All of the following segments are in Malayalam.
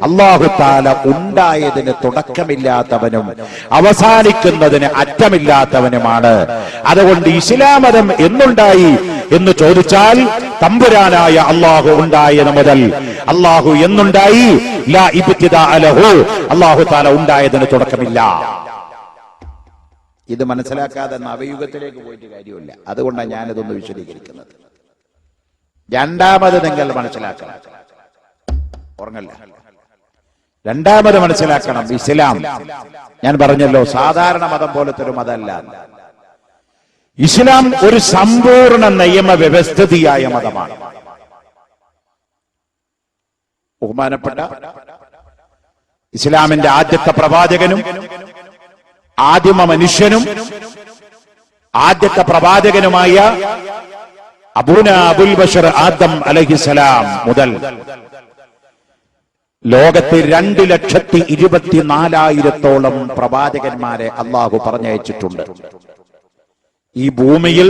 അല്ലാഹു തആല ഉണ്ടായതിന് തുടക്കമില്ലാത്തവനും അവസാനിക്കുന്നതിന് അറ്റമില്ലാത്തവനുമാണ്. അതുകൊണ്ട് ഇസ്ലാം മതം എന്നുണ്ടായി എന്ന് ചോദിച്ചാൽ തമ്പുരാനായ അല്ലാഹു ഉണ്ടായത് മുതൽ അല്ലാഹു എന്നുണ്ടായി ലാ ഇബ്തിദാ ലഹു, അല്ലാഹു തആല ഉണ്ടായതിന് തുടക്കമില്ല. ഇത് മനസ്സിലാക്കാതെ നവയുഗത്തിലേക്ക് പോയിട്ട് കാര്യമില്ല. അതുകൊണ്ടാണ് ഞാനിതൊന്ന് വിശദീകരിക്കുന്നത്. രണ്ടാമത് നിങ്ങൾ മനസ്സിലാക്കണം, ഉറങ്ങല്ല. രണ്ടാമത് മനസ്സിലാക്കണം, ഇസ്ലാം ഞാൻ പറഞ്ഞല്ലോ സാധാരണ മതം പോലത്തെ ഒരു മതമല്ല. ഇസ്ലാം ഒരു സമ്പൂർണ്ണ നിയമവ്യവസ്ഥിതിയായ മതമാണ്. ബഹുമാനപ്പെട്ട ഇസ്ലാമിന്റെ ആദ്യത്തെ പ്രവാചകനും ആദിമ മനുഷ്യനും ആദ്യത്തെ പ്രവാചകനുമായ അബൂന അബുൽ ബഷർ ആദം അലൈഹിസ്സലാം മുതൽ ലോകത്ത് 2,24,000-ഓളം പ്രവാചകന്മാരെ അള്ളാഹു പറഞ്ഞയച്ചിട്ടുണ്ട്. ഈ ഭൂമിയിൽ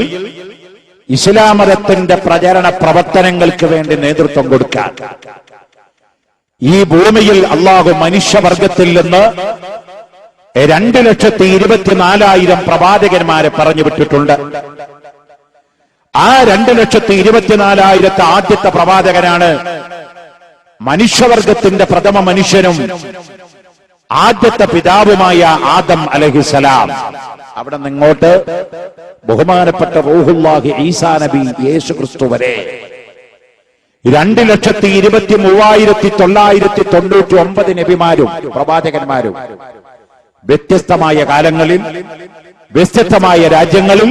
ഇസ്ലാം മതത്തിന്റെ പ്രചരണ പ്രവർത്തനങ്ങൾക്ക് വേണ്ടി നേതൃത്വം കൊടുക്കാൻ ഈ ഭൂമിയിൽ അള്ളാഹു മനുഷ്യവർഗത്തിൽ നിന്ന് 2,24,000 പ്രവാചകന്മാരെ പറഞ്ഞു വിട്ടിട്ടുണ്ട്. ആ 2,24,000 ആദ്യത്തെ പ്രവാചകനാണ് മനുഷ്യവർഗത്തിന്റെ പ്രഥമ മനുഷ്യനും ആദ്യത്തെ പിതാവുമായ ആദം അലൈഹിസ്സലാം. അവിടെ നിങ്ങോട്ട് ബഹുമാനപ്പെട്ട റൂഹുല്ലാഹി ഈസാ നബി യേശു ക്രിസ്തു വരെ 2,23,999 നബിമാരും പ്രവാചകന്മാരും വ്യത്യസ്തമായ കാലങ്ങളിൽ വ്യത്യസ്തമായ രാജ്യങ്ങളിൽ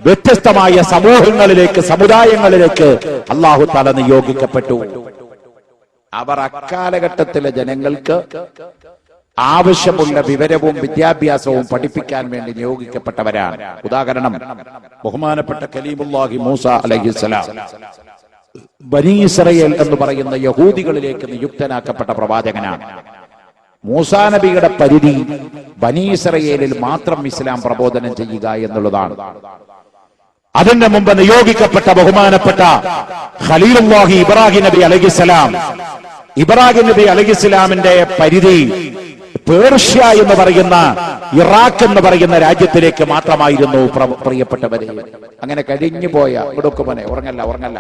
വ്യത്യസ്തമായ സമൂഹങ്ങളിലേക്ക് സമുദായങ്ങളിലേക്ക് അല്ലാഹു തആല നിയോഗിക്കപ്പെട്ടു. അവർ അക്കാലഘട്ടത്തിലെ ജനങ്ങൾക്ക് ആവശ്യമുള്ള വിവരവും വിദ്യാഭ്യാസവും പഠിപ്പിക്കാൻ വേണ്ടി നിയോഗിക്കപ്പെട്ടവരാണ്. ഉദാഹരണം, ബഹുമാനപ്പെട്ട കലീമുല്ലാഹി മൂസ അലൈഹിസ്സലാം ബനി ഇസ്രായേൽ എന്ന് പറയുന്ന യഹൂദികളിലേക്ക് നിയുക്തനാക്കപ്പെട്ട പ്രവാചകനാണ്. മൂസാ നബിയുടെ പരിധി ബനി ഇസ്രായേലിൽ മാത്രം ഇസ്ലാം പ്രബോധനം ചെയ്യുക എന്നുള്ളതാണ്. അതിന്റെ മുമ്പ് നിയോഗിക്കപ്പെട്ട ബഹുമാനപ്പെട്ട ഖലീലുല്ലാഹി ഇബ്രാഹിം നബി അലൈഹിസ്സലാം, ഇബ്രാഹിം നബി അലൈഹിസ്സലാമിന്റെ പരിധി പേർഷ്യ എന്ന് പറയുന്ന ഇറാഖ് എന്ന് പറയുന്ന രാജ്യത്തിലേക്ക് മാത്രമായിരുന്നു. പ്രിയപ്പെട്ടവരെ, അങ്ങനെ കഴിഞ്ഞുപോയ ഇവിടൊക്കെ ഉറങ്ങല്ല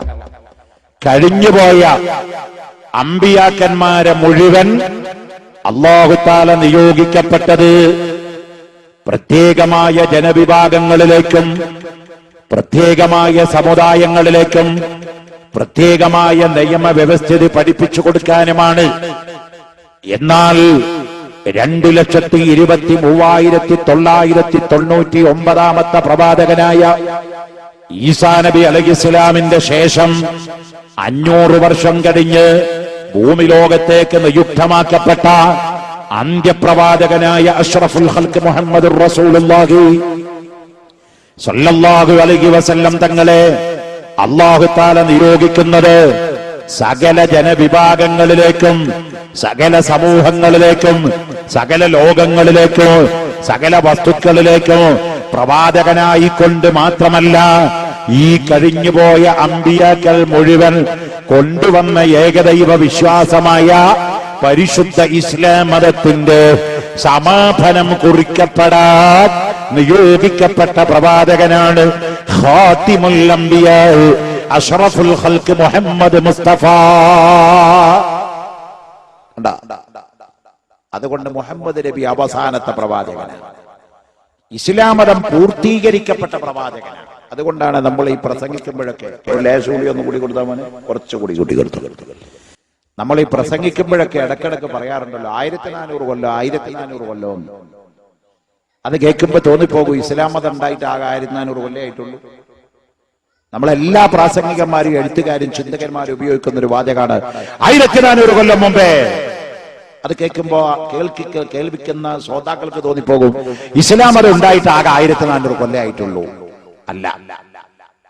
കഴിഞ്ഞുപോയ അമ്പിയാക്കന്മാരെ മുഴുവൻ അല്ലാഹു തആല നിയോഗിക്കപ്പെട്ടത് പ്രത്യേകമായ ജനവിഭാഗങ്ങളിലേക്കും പ്രത്യേകമായ സമുദായങ്ങളിലേക്കും പ്രത്യേകമായ നിയമവ്യവസ്ഥിതി പഠിപ്പിച്ചു കൊടുക്കാനുമാണ്. എന്നാൽ 2,23,999 പ്രവാചകനായ ഈസാ നബി അലൈഹിസ്സലാമിന്റെ ശേഷം 500 വർഷം കഴിഞ്ഞ് ഭൂമി ലോകത്തേക്ക് നിയുക്തമാക്കപ്പെട്ട അന്ത്യപ്രവാചകനായ അഷ്റഫുൽ ഖൽഖ് മുഹമ്മദുർ റസൂലുള്ളാഹി സ്വല്ലല്ലാഹു അലൈഹി വസല്ലം തങ്ങളെ അല്ലാഹു തആല നിയോഗിക്കുന്നത് സകല ജനവിഭാഗങ്ങളിലേക്കും സകല സമൂഹങ്ങളിലേക്കും സകല ലോകങ്ങളിലേക്കും സകല വസ്തുക്കളിലേക്കും പ്രവാചകനായിക്കൊണ്ട് മാത്രമല്ല, ഈ കഴിഞ്ഞുപോയ അമ്പിയാക്കൾ മുഴുവൻ കൊണ്ടുവന്ന ഏകദൈവ വിശ്വാസമായ പരിശുദ്ധ ഇസ്ലാം മതത്തിന്റെ സമാപനം കുറിക്കപ്പെടാൻ നിയോഗിക്കപ്പെട്ട പ്രവാചകനാണ് ഖാതിമുൽ അംബിയാ അഷ്റഫുൽ ഖൽഖ് മുഹമ്മദ് മുസ്തഫ. അതുകൊണ്ട് മുഹമ്മദ് നബി അവസാനത്തെ പ്രവാചകനാണ്. ഇസ്ലാം മതം പൂർത്തീകരിക്കപ്പെട്ട പ്രവാചകനാണ്. അതുകൊണ്ടാണ് നമ്മൾ ഈ പ്രസംഗിക്കുമ്പോഴൊക്കെ ലേശൂടി ഒന്നും കൂടി കൊടുത്താൽ മതി, കുറച്ചുകൂടി കൂട്ടി കൊടുത്തു. നമ്മൾ ഈ പ്രസംഗിക്കുമ്പോഴൊക്കെ ഇടക്കിടക്ക് പറയാറുണ്ടല്ലോ 1400 കൊല്ലം 1400 കൊല്ലം. അത് കേൾക്കുമ്പോ തോന്നിപ്പോകും ഇസ്ലാം മതം ഉണ്ടായിട്ട് ആകെ 1400 കൊല്ലം ആയിട്ടുള്ളൂ. നമ്മളെല്ലാ പ്രാസംഗികന്മാരും എഴുത്തുകാരും ചിന്തകന്മാരും ഉപയോഗിക്കുന്ന ഒരു വാചകമാണ് 1400 കൊല്ലം മുമ്പേ. അത് കേൾക്കുമ്പോ കേൾവിക്കുന്ന ശ്രോതാക്കൾക്ക് തോന്നിപ്പോകും ഇസ്ലാം മതം ഉണ്ടായിട്ട് ആകെ 1400 കൊല്ലം ആയിട്ടുള്ളൂ. അല്ല.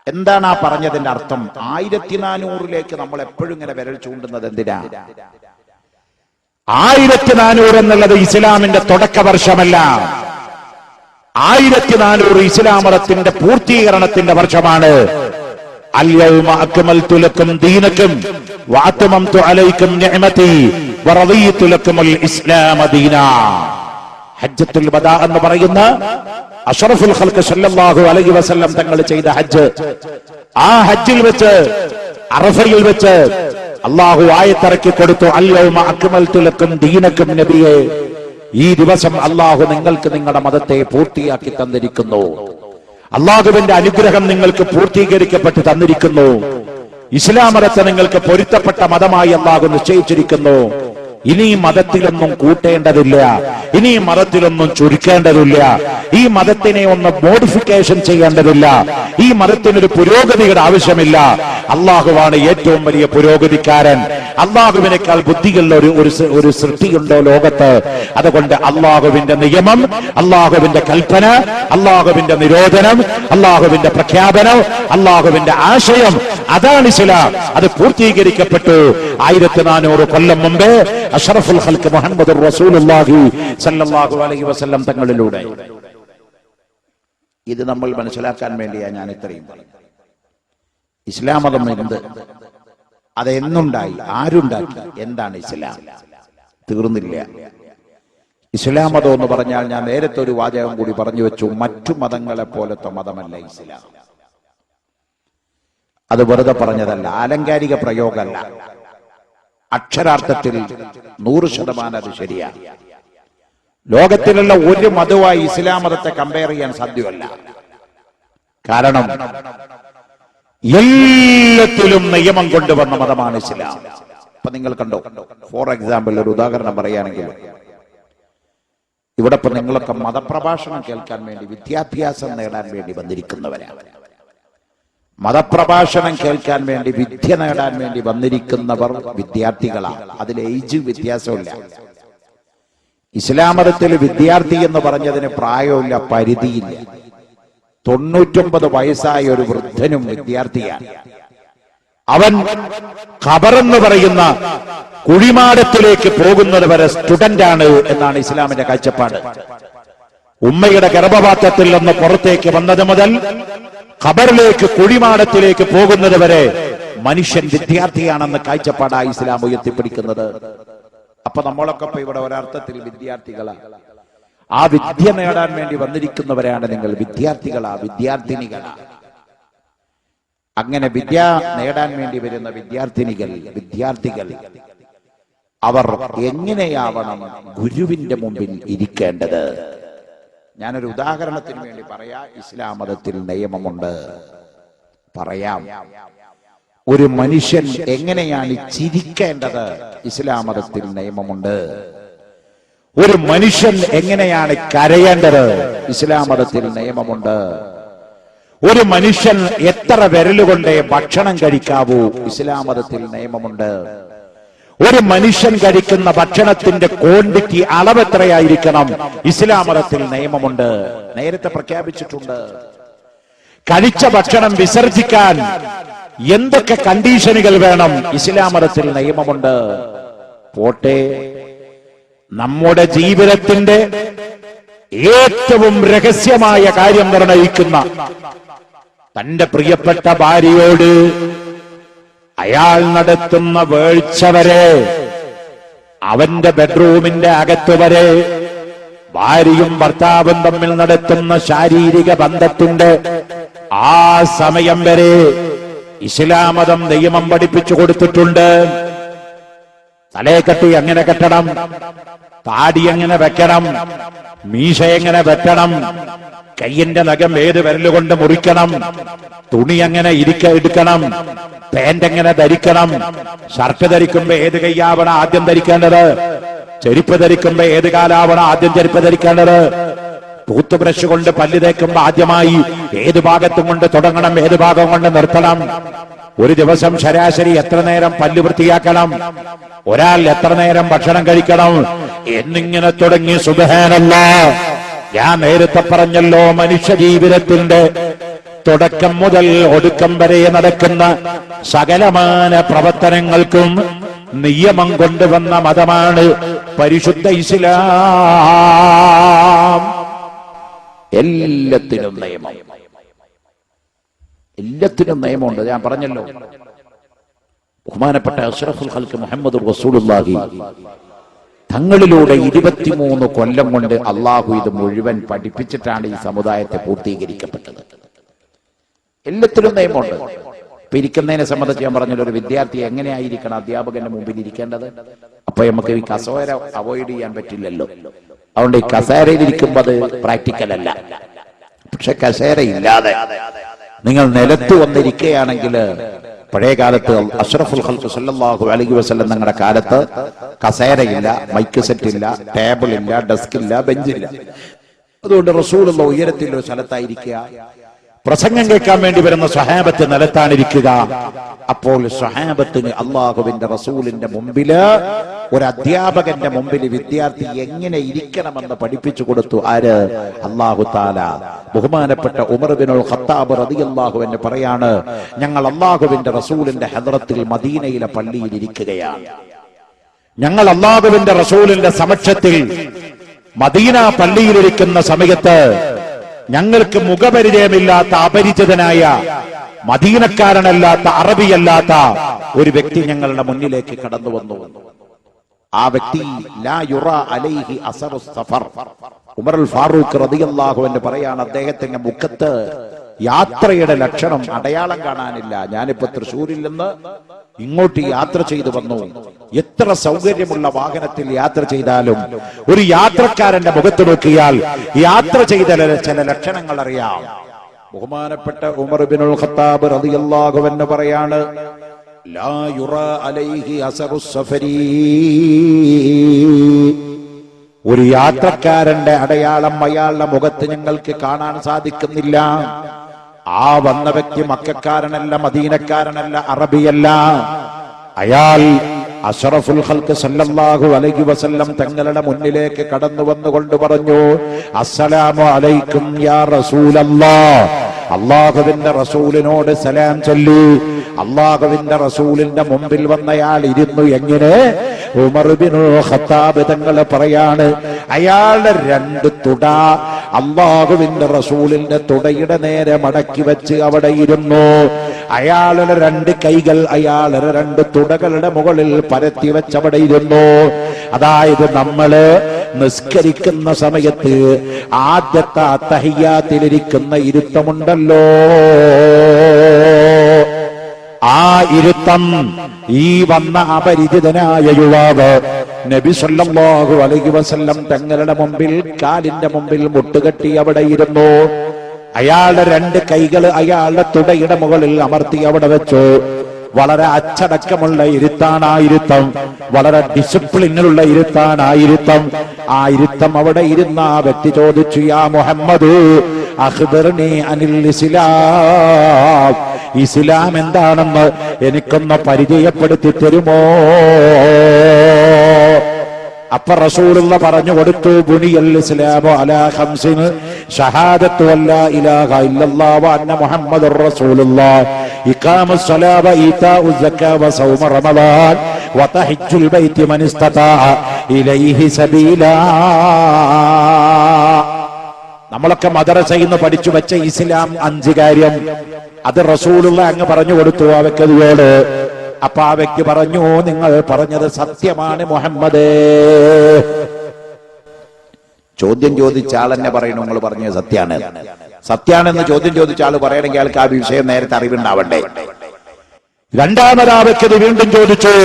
എന്താണ് ആ പറഞ്ഞതിന്റെ അർത്ഥം? 1400ലേക്ക് നമ്മൾ എപ്പോഴും ഇങ്ങനെ വിരൽ ചൂണ്ടുന്നത് എന്തിനാ? 1400 എന്നുള്ളത് ഇസ്ലാമിന്റെ തുടക്ക വർഷമല്ല. 1400 ഇസ്ലാം മതത്തിന്റെ പൂർത്തീകരണത്തിന്റെ വർഷമാണ്. അൽ യൗമ അക്മൽതു ലക്കും ദീനക്കും വഅത്മംതു അലൈക്കും നിഅമതി വറദീതു ലക്കുമുൽ ഇസ്ലാമ ദീനാ. ഹജ്ജത്തുൽ വദാ എന്ന് പറയുന്ന അഷ്റഫുൽ ഖൽഖ് സല്ലല്ലാഹു അലൈഹി വസല്ലം തങ്ങൾ ചെയ്ത ഹജ്ജ്, ആ ഹജ്ജിൽ വെച്ച് അറഫയിൽ വെച്ച് അല്ലാഹു ആയത്തിറക്കി കൊടുത്തു, അൽയൗമ അക്മൽതു ലക്കും ദീനക്കും നബിയേ, ഈ ദിവസം അല്ലാഹു നിങ്ങൾക്ക് നിങ്ങളുടെ മതത്തെ പൂർത്തിയാക്കി തന്നിരിക്കുന്നു. അല്ലാഹുവിന്റെ അനുഗ്രഹം നിങ്ങൾക്ക് പൂർത്തീകരിക്കപ്പെട്ട് തന്നിരിക്കുന്നു. ഇസ്ലാം മതത്തെ നിങ്ങൾക്ക് പൊരുത്തപ്പെട്ട മതമായി അല്ലാഹു നിശ്ചയിച്ചിരിക്കുന്നു. ഇനി മതത്തിലൊന്നും കൂട്ടേണ്ടതില്ല, ഇനി മതത്തിലൊന്നും ചുരുക്കേണ്ടതില്ല, ഈ മതത്തിനെ ഒന്ന് മോഡിഫിക്കേഷൻ ചെയ്യേണ്ടതില്ല, ഈ മതത്തിനൊരു പുരോഗതിയുടെ ആവശ്യമില്ല. അള്ളാഹുവാണ് ഏറ്റവും വലിയ പുരോഗതിക്കാരൻ. അള്ളാഹുവിനേക്കാൾ ബുദ്ധിയുള്ള ഒരു സൃഷ്ടിയുണ്ടോ ലോകത്ത്? അതുകൊണ്ട് അള്ളാഹുവിന്റെ നിയമം, അള്ളാഹുവിന്റെ കൽപ്പന, അള്ളാഹുവിന്റെ നിരോധനം, അള്ളാഹുവിന്റെ പ്രഖ്യാപനം, അള്ളാഹുവിന്റെ ആശയം, അതാണ് ഇസ്ലാം. അത് പൂർത്തീകരിക്കപ്പെട്ടു 1400 കൊല്ലം മുമ്പേ അഷ്റഫുൽ ഖൽഖ് മുഹമ്മദുർ റസൂലുള്ളാഹി സ്വല്ലല്ലാഹു അലൈഹി വസല്ലം തങ്ങളിലൂടെ. ഇത് നമ്മൾ മനസ്സിലാക്കാൻ വേണ്ടിയാണ് ഞാൻ ഇത്രയും പറയുന്നത്. ഇസ്ലാം മതം എന്ത്, അതെന്നുണ്ടായി, ആരുണ്ടാക്കി, എന്താണ് ഇസ്ലാം? തീർന്നില്ല. ഇസ്ലാം മതം എന്ന് പറഞ്ഞാൽ ഞാൻ നേരത്തെ ഒരു വാചകം കൂടി പറഞ്ഞു വെച്ചു, മറ്റു മതങ്ങളെ പോലത്തെ മതമല്ല ഇസ്ലാം. അത് വെറുതെ പറഞ്ഞതല്ല, ആലങ്കാരിക പ്രയോഗമല്ല. അക്ഷരാർത്ഥത്തിൽ 100% അത് ശരിയാണ്. ലോകത്തിലുള്ള ഒരു മതവുമായി ഇസ്ലാം മതത്തെ കമ്പയർ ചെയ്യാൻ സാധ്യമല്ല. കാരണം എല്ലാത്തിലും നിയമം കൊണ്ടുവന്ന മതമാണ് ഇസ്ലാം. അപ്പൊ നിങ്ങൾ കണ്ടോ, ഫോർ എക്സാമ്പിൾ ഒരു ഉദാഹരണം പറയുകയാണെങ്കിൽ, ഇവിടെ ഇപ്പൊ നിങ്ങളൊക്കെ മതപ്രഭാഷണം കേൾക്കാൻ വേണ്ടി, വിദ്യാഭ്യാസം നേടാൻ വേണ്ടി വന്നിരിക്കുന്നവരാണ്. മതപ്രഭാഷണം കേൾക്കാൻ വേണ്ടി, വിദ്യ നേടാൻ വേണ്ടി വന്നിരിക്കുന്നവർ വിദ്യാർത്ഥികളാണ്. അതിൽ ഏജ് വ്യത്യാസമില്ല. ഇസ്ലാം മതത്തിൽ വിദ്യാർത്ഥി എന്ന് പറഞ്ഞതിന് പ്രായമില്ല, പരിധിയില്ല. 99 വയസ്സായ ഒരു വൃദ്ധനും വിദ്യാർത്ഥിയാണ്. അവൻ ഖബറെന്ന് പറയുന്ന കുഴിമാടത്തിലേക്ക് പോകുന്നത് വരെ സ്റ്റുഡന്റ് ആണ് എന്നാണ് ഇസ്ലാമിന്റെ കാഴ്ചപ്പാട്. ഉമ്മയുടെ ഗർഭപാത്രത്തിൽ നിന്ന് പുറത്തേക്ക് വന്നത് മുതൽ ഖബറിലേക്ക്, കുഴിമാടത്തിലേക്ക് പോകുന്നത് വരെ മനുഷ്യൻ വിദ്യാർത്ഥിയാണെന്ന് കാഴ്ചപ്പാടായി ഇസ്ലാം ഉയർത്തിപ്പിടിക്കുന്നത്. അപ്പൊ നമ്മളൊക്കെ ഇപ്പൊ ഇവിടെ ഒരർത്ഥത്തിൽ വിദ്യാർത്ഥികളാണ്. ആ വിദ്യ നേടാൻ വേണ്ടി വന്നിരിക്കുന്നവരാണ് നിങ്ങൾ. വിദ്യാർത്ഥികളാ, വിദ്യാർത്ഥിനികളാ. അങ്ങനെ വിദ്യ നേടാൻ വേണ്ടി വരുന്ന വിദ്യാർത്ഥികൾ അവർ എങ്ങനെയാവണം ഗുരുവിന്റെ മുമ്പിൽ ഇരിക്കേണ്ടത്? ഞാനൊരു ഉദാഹരണത്തിന് വേണ്ടി പറയാം. ഇസ്ലാം മതത്തിൽ നിയമമുണ്ട്, പറയാം. ഒരു മനുഷ്യൻ എങ്ങനെയാണ് ചിരിക്കേണ്ടത്? ഇസ്ലാം മതത്തിൽ നിയമമുണ്ട്. ഒരു മനുഷ്യൻ എങ്ങനെയാണ് കരയേണ്ടത്? ഇസ്ലാം മതത്തിൽ നിയമമുണ്ട്. ഒരു മനുഷ്യൻ എത്ര വിരലുകൊണ്ടേ ഭക്ഷണം കഴിക്കാവൂ? ഇസ്ലാം മതത്തിൽ നിയമമുണ്ട്. ഒരു മനുഷ്യൻ കഴിക്കുന്ന ഭക്ഷണത്തിന്റെ ക്വാണ്ടിറ്റി, അളവ് എത്രയായിരിക്കണം? ഇസ്ലാം മതത്തിൽ നിയമമുണ്ട്, നേരത്തെ പ്രഖ്യാപിച്ചിട്ടുണ്ട്. കഴിച്ച ഭക്ഷണം വിസർജിക്കാൻ എന്തൊക്കെ കണ്ടീഷനുകൾ വേണം? ഇസ്ലാം മതത്തിൽ നിയമമുണ്ട്. പോട്ടെ, നമ്മുടെ ജീവിതത്തിന്റെ ഏറ്റവും രഹസ്യമായ കാര്യം നിർണയിക്കുന്ന തന്റെ പ്രിയപ്പെട്ട ഭാര്യയോട് അയാൾ നടത്തുന്ന വേഴ്ച വരെ, അവന്റെ ബെഡ്റൂമിന്റെ അകത്ത് വരെ, ഭാര്യയും ഭർത്താവും തമ്മിൽ നടത്തുന്ന ശാരീരിക ബന്ധത്തിന്റെ ആ സമയം വരെ ഇസ്ലാം മതം നിയമം പഠിപ്പിച്ചു കൊടുത്തിട്ടുണ്ട്. തലയെക്കെട്ടി എങ്ങനെ കെട്ടണം, താടി എങ്ങനെ വെക്കണം, മീശ എങ്ങനെ വെട്ടണം, കയ്യിന്റെ നഖം ഏത് വിരലുകൊണ്ട് മുറിക്കണം, തുണി എങ്ങനെ എടുക്കണം, പാന്റ് എങ്ങനെ ധരിക്കണം, ഷർട്ട് ധരിക്കുമ്പോ ഏത് കയ്യാവണം ആദ്യം ധരിക്കേണ്ടത്, ചെരുപ്പ് ധരിക്കുമ്പോ ഏത് കാലാവണം ആദ്യം ചെരുപ്പ് ധരിക്കേണ്ടത്, ടൂത്ത് ബ്രഷ് കൊണ്ട് പല്ല് തേക്കുമ്പോ ആദ്യമായി ഏത് ഭാഗത്തും കൊണ്ട് തുടങ്ങണം, ഏത് ഭാഗം കൊണ്ട് നിർത്തണം, ഒരു ദിവസം ശരാശരി എത്ര നേരം പല്ല് വൃത്തിയാക്കണം, ഒരാൾ എത്ര നേരം ഭക്ഷണം കഴിക്കണം എന്നിങ്ങനെ തുടങ്ങി. സുബ്ഹാനല്ലാഹ്, ഞാൻ നേരത്തെ പറഞ്ഞല്ലോ, മനുഷ്യ ജീവിതത്തിന്റെ തുടക്കം മുതൽ ഒടുക്കം വരെ നടക്കുന്ന സകലമാന പ്രവർത്തനങ്ങൾക്കും നിയമം കൊണ്ടുവന്ന മതമാണ് പരിശുദ്ധ ഇസ്ലാം. എല്ലാത്തിനും നിയമം, എല്ലാത്തിനും നിയമമുണ്ട്. ഞാൻ പറഞ്ഞല്ലോ, ബഹുമാനപ്പെട്ട അഷ്റഫുൽ ഖൽഖ് മുഹമ്മദ് റസൂലുള്ളാഹി തങ്ങളിലൂടെ 23 കൊല്ലം കൊണ്ട് അള്ളാഹു ഇത് മുഴുവൻ പഠിപ്പിച്ചിട്ടാണ് ഈ സമുദായത്തെ പൂർത്തീകരിക്കപ്പെട്ടത്. എല്ലാത്തിലും നിയമമുണ്ട്. ഇപ്പൊ ഇരിക്കുന്നതിനെ സംബന്ധിച്ച് ഞാൻ പറഞ്ഞല്ലോ, ഒരു വിദ്യാർത്ഥി എങ്ങനെയായിരിക്കണം അധ്യാപകന്റെ മുമ്പിൽ ഇരിക്കേണ്ടത്. അപ്പൊ നമുക്ക് ഈ കസേര അവോയ്ഡ് ചെയ്യാൻ പറ്റില്ലല്ലോ. അതുകൊണ്ട് ഈ കസേരയിൽ ഇരിക്കുമ്പോൾ അത് പ്രാക്ടിക്കൽ അല്ല. പക്ഷെ കസേര ഇല്ലാതെ നിങ്ങൾ നിലത്ത് വന്നിരിക്കുകയാണെങ്കിൽ, പഴയ കാലത്ത് അഷ്റഫുൽ ഖൽഖ് സല്ലല്ലാഹു അലൈഹി വസല്ലം തങ്ങളുടെ കാലത്ത് കസേരയില്ല, മൈക്ക് സെറ്റ് ഇല്ല, ടേബിൾ ഇല്ല, ഡെസ്ക് ഇല്ല, ബെഞ്ചില്ല. അതുകൊണ്ട് റസൂലുള്ള ഉയരത്തിലുള്ള സ്ഥലത്തായിരിക്കുക. പ്രസംഗം കേൾക്കാൻ വേണ്ടി വരുന്ന സ്വഹാബത്ത് നിലത്താണിരിക്കുക. അപ്പോൾ സ്വഹാബത്തിന് അള്ളാഹുവിന്റെ റസൂലിന്റെ മുമ്പില്, ഒരു അധ്യാപകന്റെ മുമ്പിൽ വിദ്യാർത്ഥി എങ്ങനെ ഇരിക്കണമെന്ന് പഠിപ്പിച്ചു കൊടുത്തു. ആര്? അല്ലാഹു തആല. ബഹുമാനപ്പെട്ട ഉമർ ഇബ്നുൽ ഖത്താബ് റളിയല്ലാഹു അൻഹു പറയാണ്, ഞങ്ങൾ അള്ളാഹുവിന്റെ റസൂലിന്റെ ഹദ്റത്തിൽ മദീനയിലെ പള്ളിയിൽ ഇരിക്കുകയാണ്. ഞങ്ങൾ അള്ളാഹുവിന്റെ റസൂലിന്റെ സമക്ഷത്തിൽ മദീന പള്ളിയിലിരിക്കുന്ന സമയത്ത് ഞങ്ങൾക്ക് മുഖപരിചയമില്ലാത്ത, അപരിചിതനായ, മദീനക്കാരനല്ലാത്ത, അറബിയല്ലാത്ത ഒരു വ്യക്തി ഞങ്ങളുടെ മുന്നിലേക്ക് കടന്നു വന്നു. ആ വ്യക്തി ലാ യുറാ അലൈഹി അസറു സഫർ. ഉമർ അൽ ഫാറൂഖ് റളിയല്ലാഹു അൻഹു പറയാണ്, അദ്ദേഹത്തിന്റെ മുഖത്ത് യാത്രയുടെ ലക്ഷണം, അടയാളം കാണാനില്ല. ഞാനിപ്പോ തൃശ്ശൂരിൽ നിന്ന് ഇങ്ങോട്ട് യാത്ര ചെയ്തു വന്നു. എത്ര സൗകര്യമുള്ള വാഹനത്തിൽ യാത്ര ചെയ്താലും ഒരു യാത്രക്കാരന്റെ മുഖത്ത് നോക്കിയാൽ യാത്ര ചെയ്ത ചില ലക്ഷണങ്ങൾ അറിയാം. ബഹുമാനപ്പെട്ട ഉമർ ഇബ്നുൽ ഖത്താബ് റളിയല്ലാഹു അൻഹു പറയാണ്, ലാ യുറാ അലൈഹി അസറുസ് സഫരി. ഒരു യാത്രക്കാരന്റെ അടയാളം അയാളുടെ മുഖത്ത് ഞങ്ങൾക്ക് കാണാൻ സാധിക്കുന്നില്ല. ആ വന്ന വ്യക്തി മക്കക്കാരനല്ല, മദീനക്കാരനല്ല, അറബിയല്ല. അയാൾ അഷ്റഫുൽ ഖൽഖ് സല്ലല്ലാഹു അലൈഹി വസല്ലം തങ്ങളുടെ മുന്നിലേക്ക് കടന്നു വന്നുകൊണ്ട് പറഞ്ഞു, അസ്സലാമു അലൈക്കും യാ റസൂലല്ലാഹ്. അള്ളാഹുവിന്റെ റസൂലിനോട് സലാം ചൊല്ലി. അള്ളാഹുവിന്റെ റസൂലിന്റെ മുമ്പിൽ വന്നയാൾ ഇരുന്നു. എങ്ങനെ? ഉമർ ഇബ്നുൽ ഖത്താബ് തങ്ങൾ പറയാണ്, അയാളുടെ 2 തുട അള്ളാഹുവിന്റെ റസൂലിന്റെ തുടയുടെ നേരെ മടക്കി വെച്ച് അവിടെ ഇരുന്നു. അയാളുടെ 2 കൈകൾ അയാളുടെ 2 തുടകളുടെ മുകളിൽ പരത്തി വെച്ച് അവിടെ ഇരുന്നു. അതായത് നമ്മള് നിസ്കരിക്കുന്ന സമയത്ത് ആദ്യത്തെ തഹിയ്യാത്തിലിരിക്കുന്ന ഇരുത്തമുണ്ടല്ലോ, ആ ഇരുത്തം ഈ വന്ന അപരിചിതനായ യുവാവ് നബി സല്ലല്ലാഹു അലൈഹി വസല്ലം തങ്ങളുടെ മുമ്പിൽ, കാലിന്റെ മുമ്പിൽ മുട്ടുകെട്ടി അവിടെ ഇരുന്നു. അയാളുടെ 2 കൈകൾ അയാളുടെ തുടയുടെ മുകളിൽ അമർത്തി അവിടെ വെച്ചു. വളരെ അച്ചടക്കമുള്ള ഇരുത്താണ് ആ ഇരുത്തം, വളരെ ഡിസിപ്ലിനിലുള്ള ഇരുത്താണ് ആ ഇരുത്തം. ആ ഇരുത്തം അവിടെ ഇരുന്ന ആ വ്യക്തി ചോദിച്ചു, യാ മുഹമ്മദ് അഖ്ബിർനി അനിൽ ഇസ്ലാം. ഇസ്ലാം എന്താണെന്ന് എനിക്കൊന്ന് പരിചയപ്പെടുത്തി തരുമോ? അപ്പൊ റസൂലുള്ള പറഞ്ഞു കൊടുത്തു, ബുനിയൽ ഇസ്ലാമു അലാ ഖംസിൻ ഷഹാദത്തു അല്ലാ ഇലാഹ ഇല്ലല്ലാഹ് വ അന്ന മുഹമ്മദുർ റസൂലുള്ളാഹ് ഇഖാമുസ് സ്വലാഹ വ ഈതാഉസ് സക്കാ വ സൗമ റമളാൻ വ തഹജ്ജുൽ ബൈത്തി മൻ ഇസ്തതാഅ ഇലൈഹി സബീലാ. നമ്മളൊക്കെ മദ്രസയിൽ നിന്ന് പഠിച്ചു വെച്ച ഇസ്ലാം 5 കാര്യം അത് റസൂലുള്ള അങ്ങ് പറഞ്ഞു കൊടുത്തു ആ വ്യക്തിയോട്. അപ്പൊ ആ വ്യക്തി പറഞ്ഞു, നിങ്ങൾ പറഞ്ഞത് സത്യമാണ് മുഹമ്മദേ. ചോദ്യം ചോദിച്ച ആളെന്നെ പറയണു, നിങ്ങൾ പറഞ്ഞത് സത്യാണ്. സത്യാണെന്ന് ചോദ്യം ചോദിച്ച ആൾ പറയണമെങ്കിൽ അയാൾക്ക് ആ വിഷയം നേരത്തെ അറിവുണ്ടാവണ്ടേ. രണ്ടാമത് ആ വ്യക്തി വീണ്ടും ചോദിച്ചു,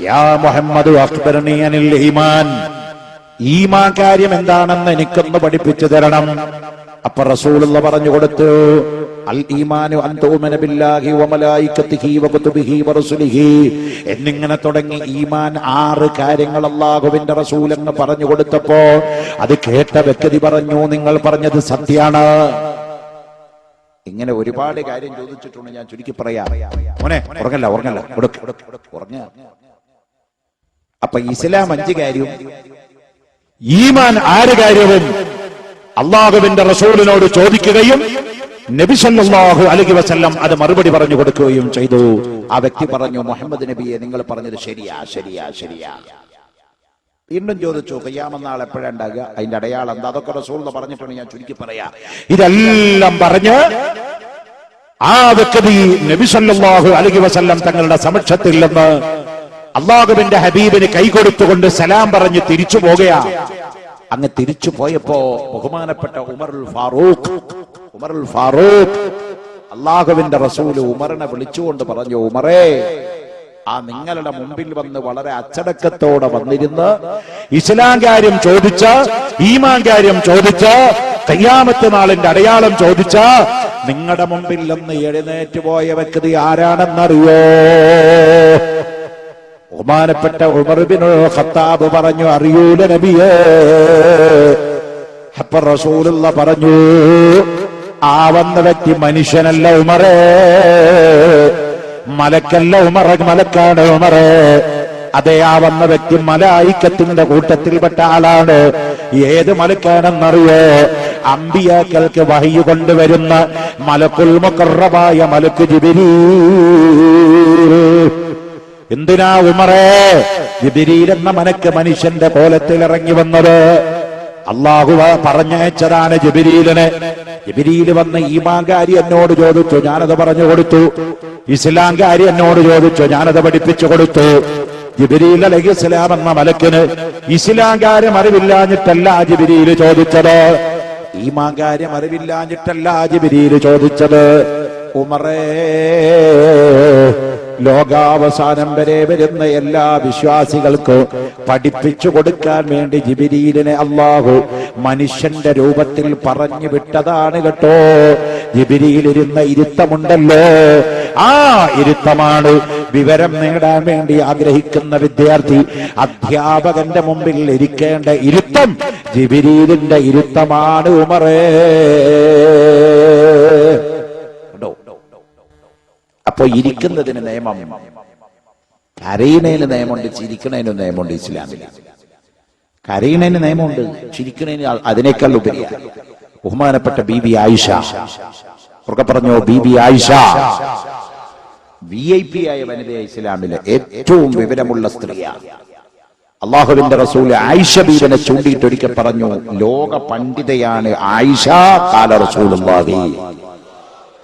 യാ മുഹമ്മദ് അഖ്ബിർനി അനിൽ ഈമാൻ. ഈമാൻ കാര്യം എന്താണെന്ന് എനിക്കൊന്ന് പഠിപ്പിച്ചു തരണം. അപ്പൊ റസൂലുള്ള പറഞ്ഞു കൊടുത്തു, അൽ ഈമാനു അൻ തുഅ്മിന ബില്ലാഹി വ മലായികതിഹി വ കുതുബിഹി വ റസുലിഹി എന്നിങ്ങനെ തുടങ്ങി ഈമാൻ 6 കാര്യങ്ങൾ അല്ലാഹുവിന്റെ റസൂൽ എന്ന് പറഞ്ഞു കൊടുത്തപ്പോ അത് കേട്ട വ്യക്തി പറഞ്ഞു, നിങ്ങൾ പറഞ്ഞത് സത്യാണ്. ഇങ്ങനെ ഒരുപാട് കാര്യം ചോദിച്ചിട്ടുണ്ട്, ഞാൻ ചുരുക്കി പറയാം. മോനെ ഉറങ്ങല്ല ഉറങ്ങ. അപ്പൊ ഇസ്ലാം 5 കാര്യവും ഈമാൻ 6 കാര്യവും അള്ളാഹുവിന്റെ റസൂലിനോട് ചോദിക്കുകയും നബി സല്ലല്ലാഹു അലൈഹി വസല്ലം അത് മറുപടി പറഞ്ഞു കൊടുക്കുകയും ചെയ്തു. ആ വ്യക്തി പറഞ്ഞു, മുഹമ്മദ് നബിയെ നിങ്ങൾ പറഞ്ഞത് ശരിയാ. വീണ്ടും ചോദിച്ചു, ഖിയാമത്ത് നാൾ എപ്പോഴാ ഉണ്ടാകുക, അതിന്റെ അടയാളം എന്താ? അതൊക്കെ റസൂൽ പറഞ്ഞിട്ടുണ്ട്, ഞാൻ ചുരുക്കി പറയാം. ഇതെല്ലാം പറഞ്ഞ് ആ വ്യക്തി നബി സല്ലല്ലാഹു അലൈഹി വസല്ലം തങ്ങളുടെ സമക്ഷത്തിൽ നിന്ന് അള്ളാഹുവിന്റെ ഹബീബിന് കൈകൊടുത്തുകൊണ്ട് സലാം പറഞ്ഞ് തിരിച്ചു പോകുകയാ. അങ്ങ് തിരിച്ചു പോയപ്പോ ബഹുമാനപ്പെട്ട ഉമറുൽ ഫാറൂഖ് അള്ളാഹുവിന്റെ റസൂല് ഉമറിനെ വിളിച്ചുകൊണ്ട് പറഞ്ഞു, ഉമറേ, ആ നിങ്ങളുടെ മുമ്പിൽ വന്ന് വളരെ അച്ചടക്കത്തോടെ വന്നിരുന്ന് ഇസ്ലാം കാര്യം ചോദിച്ച്, ഈമാൻ കാര്യം ചോദിച്ച്, ഖിയാമത്ത് നാളിന്റെ അടയാളം ചോദിച്ച നിങ്ങളുടെ മുമ്പിൽ നിന്ന് എഴുന്നേറ്റ് പോയ വ്യക്തി ആരാണെന്നറിയോ? ബഹുമാനപ്പെട്ട ഉമർ ഇബ്നുൽ ഖത്താബ് പറഞ്ഞു, അറിയൂല നബിയേ. അപ്പോൾ റസൂലുള്ളാഹി പറഞ്ഞു, ആ വന്ന വ്യക്തി മനുഷ്യനല്ല ഉമറേ, മലക്കല്ല ഉമർ, മലക്കാണ് ഉമറേ. അതെ, ആ വന്ന വ്യക്തി മലായിക്കത്തിന്റെ കൂട്ടത്തിൽപ്പെട്ട ആളാണ്. ഏത് മലക്കാണെന്നറിയോ? അമ്പിയാക്കൾക്ക് വഹ്യ് കൊണ്ടുവരുന്ന മലക്കുൽ മുഖറബായ മലക്ക് ജിബ്രീൽ. എന്തിനാ ഉമറേ ജിബ്രീൽ എന്ന മലക്ക് മനുഷ്യന്റെ കോലത്തിൽ ഇറങ്ങി വന്നത്? അള്ളാഹു പറഞ്ഞയച്ചതാണ് ജിബ്രീലിനെ. ജിബ്രീൽ വന്ന് ഈമാൻ കാര്യം എന്നോട് ചോദിച്ചു, ഞാനത് പറഞ്ഞു കൊടുത്തു. ഇസ്ലാം കാര്യം എന്നോട് ചോദിച്ചു, ഞാനത് പഠിപ്പിച്ചു കൊടുത്തു. ജിബ്രീൽ അലൈഹിസ്സലാം എന്ന മലക്കിന് ഇസ്ലാം കാര്യം അറിവില്ലാഞ്ഞിട്ടല്ല ജിബ്രീൽ ചോദിച്ചത്, ഈമാൻ കാര്യം അറിവില്ലാഞ്ഞിട്ടല്ല ജിബ്രീൽ ചോദിച്ചത്. ഉമറേ, ലോകാവസാനം വരെ വരുന്ന എല്ലാ വിശ്വാസികൾക്കും പഠിപ്പിച്ചു കൊടുക്കാൻ വേണ്ടി ജിബ്രീലിനെ അല്ലാഹു മനുഷ്യന്റെ രൂപത്തിൽ പറഞ്ഞു വിട്ടതാണ് കേട്ടോ. ജിബ്രീൽ ഇരുന്ന ഇരുത്തമുണ്ടല്ലോ, ആ ഇരുത്തമാണ് വിവരം നേടാൻ വേണ്ടി ആഗ്രഹിക്കുന്ന വിദ്യാർത്ഥി അധ്യാപകന്റെ മുമ്പിൽ ഇരിക്കേണ്ട ഇരുത്തം. ജിബ്രീലിന്റെ ഇരുത്തമാണ് ഉമറേ. അപ്പൊ ഇരിക്കുന്നതിന് നിയമം, കരയുന്നതിന് നിയമമുണ്ട്, ചിരിക്കുന്നതിന് നിയമമുണ്ട്. ഇസ്ലാമിൽ കരയുന്നതിന് നിയമമുണ്ട്, ചിരിക്കുന്നതിന് അതിനേക്കാൾ ഉപരിയാണ്. ബഹുമാനപ്പെട്ട ബീബി ആയിഷ, ഉറക്കെ പറഞ്ഞോ, ബീബി ആയിഷ VIP ആയ വനിതയെ ഇസ്ലാമിലെ ഏറ്റവും വിവരമുള്ള സ്ത്രീയാണ്. അള്ളാഹുവിന്റെ റസൂൽ ആയിഷ ബീബിനെ ചൂണ്ടിയിട്ടൊരിക്കൽ പറഞ്ഞു, ലോക പണ്ഡിതയാണ് ആയിഷ. ഖാല റസൂലുള്ളാഹി,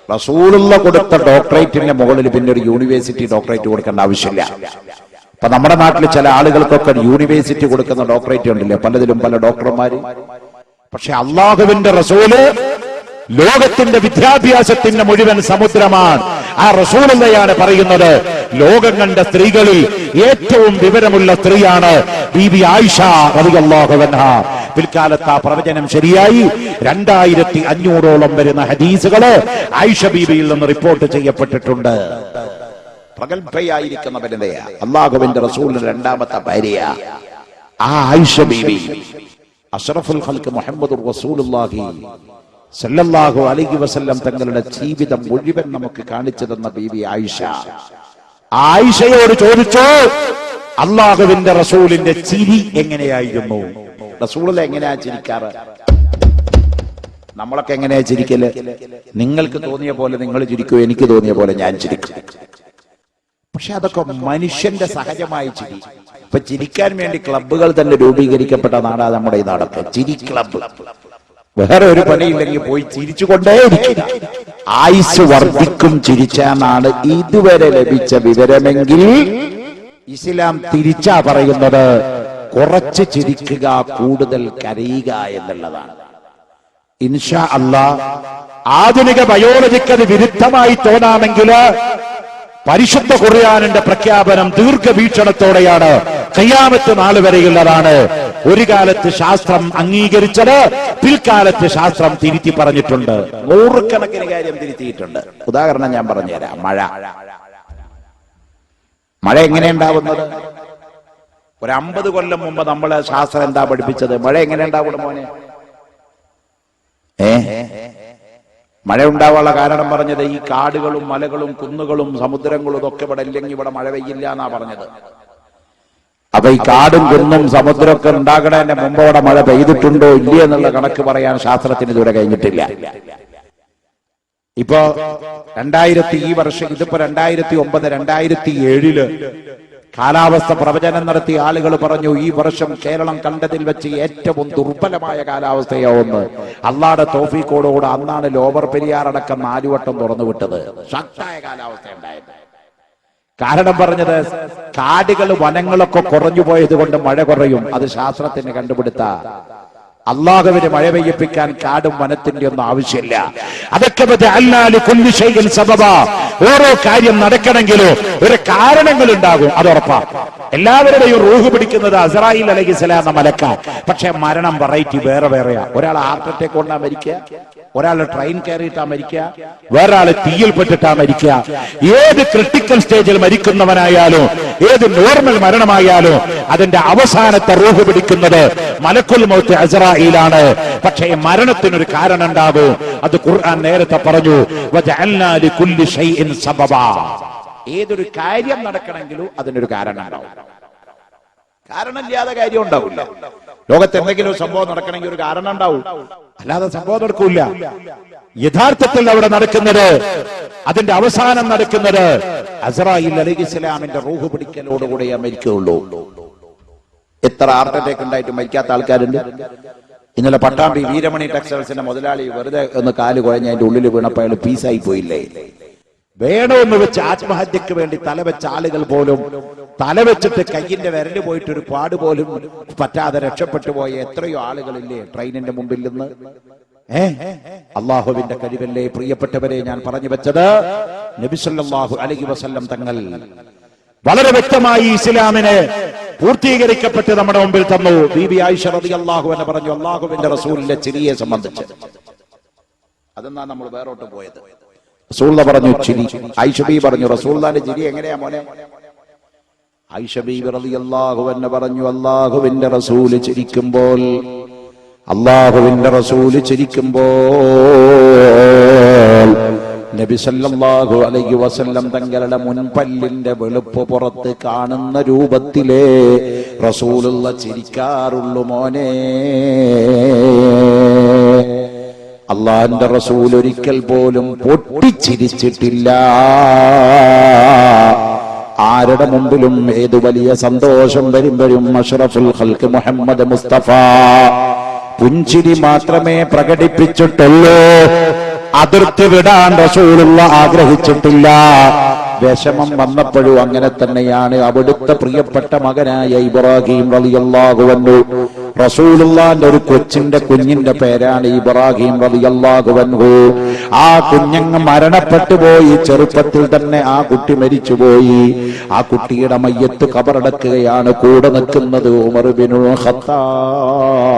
റസൂലുള്ള കൊടുത്ത ഡോക്ടറേറ്റിന്റെ മുകളിൽ പിന്നെ ഒരു യൂണിവേഴ്സിറ്റി ഡോക്ടറേറ്റ് കൊടുക്കേണ്ട ആവശ്യമില്ല. ഇപ്പൊ നമ്മുടെ നാട്ടിൽ ചില ആളുകൾക്കൊക്കെ യൂണിവേഴ്സിറ്റി കൊടുക്കുന്ന ഡോക്ടറേറ്റ് ഉണ്ടല്ലേ, പലതിലും പല ഡോക്ടർമാര്. പക്ഷെ അള്ളാഹുവിന്റെ റസൂല് ലോകത്തിന്റെ വിദ്യാഭ്യാസത്തിന്റെ മുഴുവൻ സമുദ്രമാണ്. ആ റസൂലുള്ളയാണ് പറയുന്നത്, ലോകം കണ്ട സ്ത്രീകളിൽ ഏറ്റവും വിവരമുള്ള സ്ത്രീയാണ് ബീബി ആയിഷ റളിയല്ലാഹു അൻഹാ. പിൽക്കാലത്ത് ആ പ്രവചനം ശരിയായി 2500ഓളം വരുന്ന ഹദീസുകള് ആയിഷ ബീബിയിൽ നിന്ന് റിപ്പോർട്ട് ചെയ്യപ്പെട്ടിട്ടുണ്ട്. പ്രഗത്ഭയായിരിക്കുന്ന വനിതയാ, അള്ളാഹുവിന്റെ റസൂലിന്റെ രണ്ടാമത്തെ ഭാര്യ ആ ആയിഷ ബീബി. അഷ്റഫുൽ ഖൽഖ് മുഹമ്മദുർ റസൂലുള്ളാഹി സല്ലല്ലാഹു അലൈഹി വസല്ലം തങ്ങളുടെ ജീവിതം മുഴുവൻ നമുക്ക് കാണിച്ചു തന്ന ബീബി ആയിഷ. ആയിഷയോട് ചോദിച്ചു, അള്ളാഹുവിന്റെ റസൂലിന്റെ ചിരി എങ്ങനെയായിരുന്നു? റസൂൽ എങ്ങനെയാ ചിരിക്കാറ്? നമ്മളൊക്കെ എങ്ങനെയാ ചിരിക്കല്? നിങ്ങൾക്ക് തോന്നിയ പോലെ നിങ്ങൾ ചിരിക്കൂ, എനിക്ക് തോന്നിയ പോലെ ഞാൻ ചിരിക്കും. പക്ഷെ അതൊക്കെ മനുഷ്യന്റെ സഹജമായ ചിരി. ഇപ്പൊ ചിരിക്കാൻ വേണ്ടി ക്ലബ്ബുകൾ തന്നെ രൂപീകരിക്കപ്പെട്ട നാടാ നമ്മുടെ ഈ നാടൊക്കെ, ചിരി ക്ലബ്ബ്. വേറെ ഒരു പണിയില്ലെങ്കിൽ പോയി ചിരിച്ചുകൊണ്ടേയിരിക്കുക. ആയുസ് വർദ്ധിക്കും ചിരിച്ചാന്നാണ് ഇതുവരെ ലഭിച്ച വിവരമെങ്കിൽ ഇസ്ലാം തിരിച്ചാ പറയുന്നത്, കുറച്ച് ചിരിക്കുക, കൂടുതൽ കരയുക എന്നുള്ളതാണ്. ഇൻഷാ അല്ലാഹ് ആധുനിക ബയോളജിക്ക് അത് വിരുദ്ധമായി തോന്നാമെങ്കിൽ പരിശുദ്ധ ഖുർആനിന്റെ പ്രഖ്യാപനം ദീർഘവീക്ഷണത്തോടെയാണ്, ഖിയാമത്ത് നാൾ വരെയുള്ളതാണ്. ഒരു കാലത്ത് ശാസ്ത്രം അംഗീകരിച്ചത് പിൽക്കാലത്ത് ശാസ്ത്രം തിരുത്തി പറഞ്ഞിട്ടുണ്ട്. നൂറുകണക്കിന് കാര്യം തിരുത്തിയിട്ടുണ്ട്. ഉദാഹരണം ഞാൻ പറഞ്ഞുതരാം. മഴ എങ്ങനെയുണ്ടാവുന്നത്? ഒരു 50 കൊല്ലം മുമ്പ് നമ്മളെ ശാസ്ത്രം എന്താ പഠിപ്പിച്ചത്? മഴ എങ്ങനെ ഉണ്ടാവണം മോനെ? മഴ ഉണ്ടാവാനുള്ള കാരണം പറഞ്ഞത് ഈ കാടുകളും മലകളും കുന്നുകളും സമുദ്രങ്ങളും ഇതൊക്കെ ഇവിടെ ഇല്ലെങ്കിൽ ഇവിടെ മഴ പെയ്യില്ല എന്നാ പറഞ്ഞത്. അപ്പൊ ഈ കാടും കുന്നും സമുദ്രമൊക്കെ ഉണ്ടാകണതിന്റെ മുമ്പ് അവിടെ മഴ പെയ്തിട്ടുണ്ടോ ഇല്ല എന്നുള്ള കണക്ക് പറയാൻ ശാസ്ത്രത്തിന് ഇതുവരെ കഴിഞ്ഞിട്ടില്ല. ഇപ്പോ ഈ വർഷം ഇതിപ്പോ 2009 2007 കാലാവസ്ഥ പ്രവചനം നടത്തിയ ആളുകൾ പറഞ്ഞു ഈ വർഷം കേരളം കണ്ടതിൽ വെച്ച് ഏറ്റവും ദുർബലമായ കാലാവസ്ഥയാവുന്നു. അള്ളാടെ തൗഫീഖോടുകൂടെ അന്നാണ് ലോവർ പെരിയാർ അടക്കം 4 വട്ടം തുറന്നു വിട്ടത്. ശക്തമായ കാലാവസ്ഥ ഉണ്ടായത്. കാരണം പറഞ്ഞത് കാടുകൾ വനങ്ങളൊക്കെ കുറഞ്ഞു പോയത് കൊണ്ട് മഴ കുറയും. അത് ശാസ്ത്രത്തിന് കണ്ടുപിടുത്ത. അള്ളാഹുവിന് മഴ പെയ്യിപ്പിക്കാൻ കാടും വനത്തിന്റെ ഒന്നും ആവശ്യമില്ല. അതൊക്കെ ഓരോ കാര്യം നടക്കണമെങ്കിലോ ഒരു കാരണങ്ങൾ ഉണ്ടാകും. അത് ഉറപ്പാ. എല്ലാവരുടെയും റൂഹ് പിടിക്കുന്നത് അസ്രായീൽ അലൈഹിസ്സലാം എന്ന മലക്ക. പക്ഷെ മരണം വെറൈറ്റി വേറെ വേറെയാ. ഒരാൾ ഹാർട്ട് അറ്റാക്ക് കൊണ്ടാ മരിക്കുക, ഒരാൾ ട്രെയിൻ കയറിയിട്ടാ മരിക്കുക, വേറൊരാള് തീയിൽപ്പെട്ടിട്ടാ മരിക്കുക. ഏത് ക്രിട്ടിക്കൽ സ്റ്റേജിൽ മരിക്കുന്നവനായാലും ഏത് നോർമൽ മരണമായാലും അതിന്റെ അവസാനത്തെ റൂഹ് പിടിക്കുന്നത് മലക്കുൽ മൗത്ത് അസ്രായീലാണ്. പക്ഷേ മരണത്തിനൊരു കാരണം ഉണ്ടാകും. അത് ഖുർആൻ നേരത്തെ പറഞ്ഞു, വജഅൽനാ ലികുല്ലി ഷൈഇൻ സബബാ. ഏതൊരു കാര്യം നടക്കണമെങ്കിലും അതിനൊരു കാരണം ഉണ്ടാവും. കാരണമില്ലാതെ കാര്യം ഉണ്ടാവില്ല. ലോകത്ത് എന്തെങ്കിലും സംഭവം നടക്കണമെങ്കിൽ ഒരു കാരണം ഉണ്ടാവും, അല്ലാതെ സംഭവം നടക്കൂല. യഥാർത്ഥത്തിൽ അവിടെ നടക്കുന്നത്, അതിന്റെ അവസാനം നടക്കുന്നത് അസ്രായീൽ അലൈഹിസ്സലാമിന്റെ റൂഹ് പിടിക്കലോടുകൂടിയേ മരിക്കുകയുള്ളൂ. എത്ര ഹാർട്ട് അറ്റാക്ക് ഉണ്ടായിട്ട് മരിക്കാത്ത ആൾക്കാരുണ്ട്. ഇന്നലെ പട്ടാമ്പി വീരമണി ടെക്സ്റ്റൈൽസിന്റെ മുതലാളി വെറുതെ ഒന്ന് കാല് കുഴഞ്ഞ് അതിന്റെ ഉള്ളിൽ വീണപ്പോൾ അയാൾ പീസായി പോയില്ലേ. വേണമെന്ന് വെച്ച് ആത്മഹത്യക്ക് വേണ്ടി തലവെച്ച ആളുകൾ പോലും തലവെച്ചിട്ട് കയ്യിന്റെ വിരല് പോയിട്ട് ഒരു പാട് പോലും പറ്റാതെ രക്ഷപ്പെട്ടു പോയ എത്രയോ ആളുകളില്ലേ ട്രെയിനിന്റെ മുമ്പിൽ നിന്ന്. അള്ളാഹുവിന്റെ കഴിവല്ലേ പ്രിയപ്പെട്ടവരെ. ഞാൻ പറഞ്ഞു വെച്ചത് നബി സല്ലല്ലാഹു അലൈഹി വസല്ലം തങ്ങൾ വളരെ വ്യക്തമായി ഇസ്ലാമിനെ പൂർത്തീകരിക്കപ്പെട്ട് നമ്മുടെ മുമ്പിൽ തന്നു. ബീബി ആയിഷ റളിയല്ലാഹു അൻഹ പറഞ്ഞു അള്ളാഹുവിന്റെ റസൂലിന്റെ ചിരിയെ സംബന്ധിച്ച്. അതെന്നാ നമ്മൾ വേറോട്ട് പോയത്. റസൂൽ പറഞ്ഞു ചിരി. ആയിഷ ബീബി പറഞ്ഞു റസൂലുള്ളാഹിന്റെ ചിരി എങ്ങനെയാ മോനെ? ആയിഷ ബീബി റളിയല്ലാഹു അൻഹ പറഞ്ഞു അള്ളാഹുവിന്റെ റസൂല് ചിരിക്കുമ്പോൾ നബി സല്ലല്ലാഹു അലൈഹി വസല്ലം തങ്ങളുടെ മുൻപല്ലിന്റെ വെളുപ്പ് പുറത്ത് കാണുന്ന രൂപത്തിലേ റസൂലുള്ള ചിരിക്കാറുള്ളൂ മോനെ. അള്ളാഹുവിന്റെ റസൂൽ ഒരിക്കൽ പോലും പൊട്ടിച്ചിരിച്ചിട്ടില്ല. ആരുടെ മുമ്പിലും ഏതു വലിയ സന്തോഷം വരുമ്പോഴും അഷ്റഫുൽ ഖൽഖ് മുഹമ്മദ് മുസ്തഫ പുഞ്ചിരി മാത്രമേ പ്രകടിപ്പിച്ചിട്ടുള്ളൂ. അതിർത്തി വിടാൻ റസൂലുള്ള ആഗ്രഹിച്ചിട്ടില്ല. വിഷമം വന്നപ്പോഴും അങ്ങനെ തന്നെയാണ്. അവിടുത്തെ പ്രിയപ്പെട്ട മകനായ ഇബ്രാഹിം റളിയല്ലാഹു അൻഹു, റസൂലുള്ളാഹിന്റെ ഒരു കുഞ്ഞിന്റെ പേരാണ് ഇബ്രാഹിം റളിയല്ലാഹു അൻഹു. ആ കുഞ്ഞങ്ങ് മരണപ്പെട്ടു പോയി. ചെറുപ്പത്തിൽ തന്നെ ആ കുട്ടി മരിച്ചുപോയി. ആ കുട്ടിയുടെ മയ്യത്ത് ഖബറടക്കുകയാണ്. കൂടെ നിൽക്കുന്നത് ഉമർ ഇബ്നുൽ ഖത്താബ്.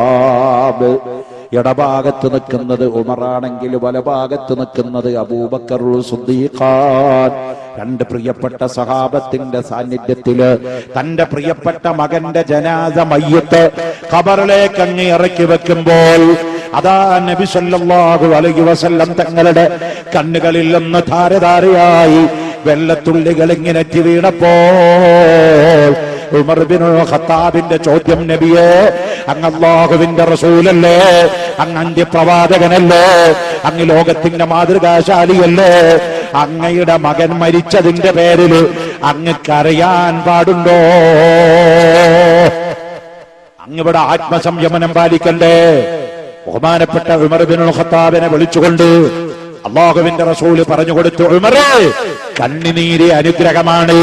ഇടഭാഗത്ത് നിൽക്കുന്നത് ഉമറാണെങ്കിൽ വലഭാഗത്ത് നിൽക്കുന്നത് അബൂബക്കർ സിദ്ദീഖാൻ. രണ്ട് പ്രിയപ്പെട്ട സഹാബത്തിന്റെ സാന്നിധ്യത്തില് തന്റെ പ്രിയപ്പെട്ട മകന്റെ ജനാസ മയ്യത്ത് ഖബറിലേക്ക് അങ്ങ് ഇറക്കി വെക്കുമ്പോൾ അതാ നബി സല്ലല്ലാഹു അലൈഹി വസല്ലം തങ്ങളുടെ കണ്ണുകളിൽ നിന്ന് ധാരധാരയായി വെള്ളത്തുള്ളികൾ ഇങ്ങനെ വീണപ്പോൾ ഉമർ ഇബ്നുൽ ഖത്താബിന്റെ ചോദ്യം, നബിയേ, അങ്ങ് അല്ലാഹുവിന്റെ റസൂലല്ലേ, അങ്ങ് അന്ത്യപ്രവാചകനല്ലേ, അങ്ങ് ലോകത്തിന്റെ മാതൃകാശാലിയല്ലേ, അങ്ങയുടെ മകൻ മരിച്ചതിന്റെ പേരിൽ അങ്ങ് കരയാൻ പാടുണ്ടോ? അങ്ങിവിടെ ആത്മസംയമനം പാലിക്കണ്ടേ? ബഹുമാനപ്പെട്ട ഉമർ ഇബ്നുൽ ഖത്താബിനെ വിളിച്ചുകൊണ്ട് അല്ലാഹുവിന്റെ റസൂല് പറഞ്ഞു കൊടുത്തു, ഉമറേ, കണ്ണുനീര് അനുഗ്രഹമാണ്.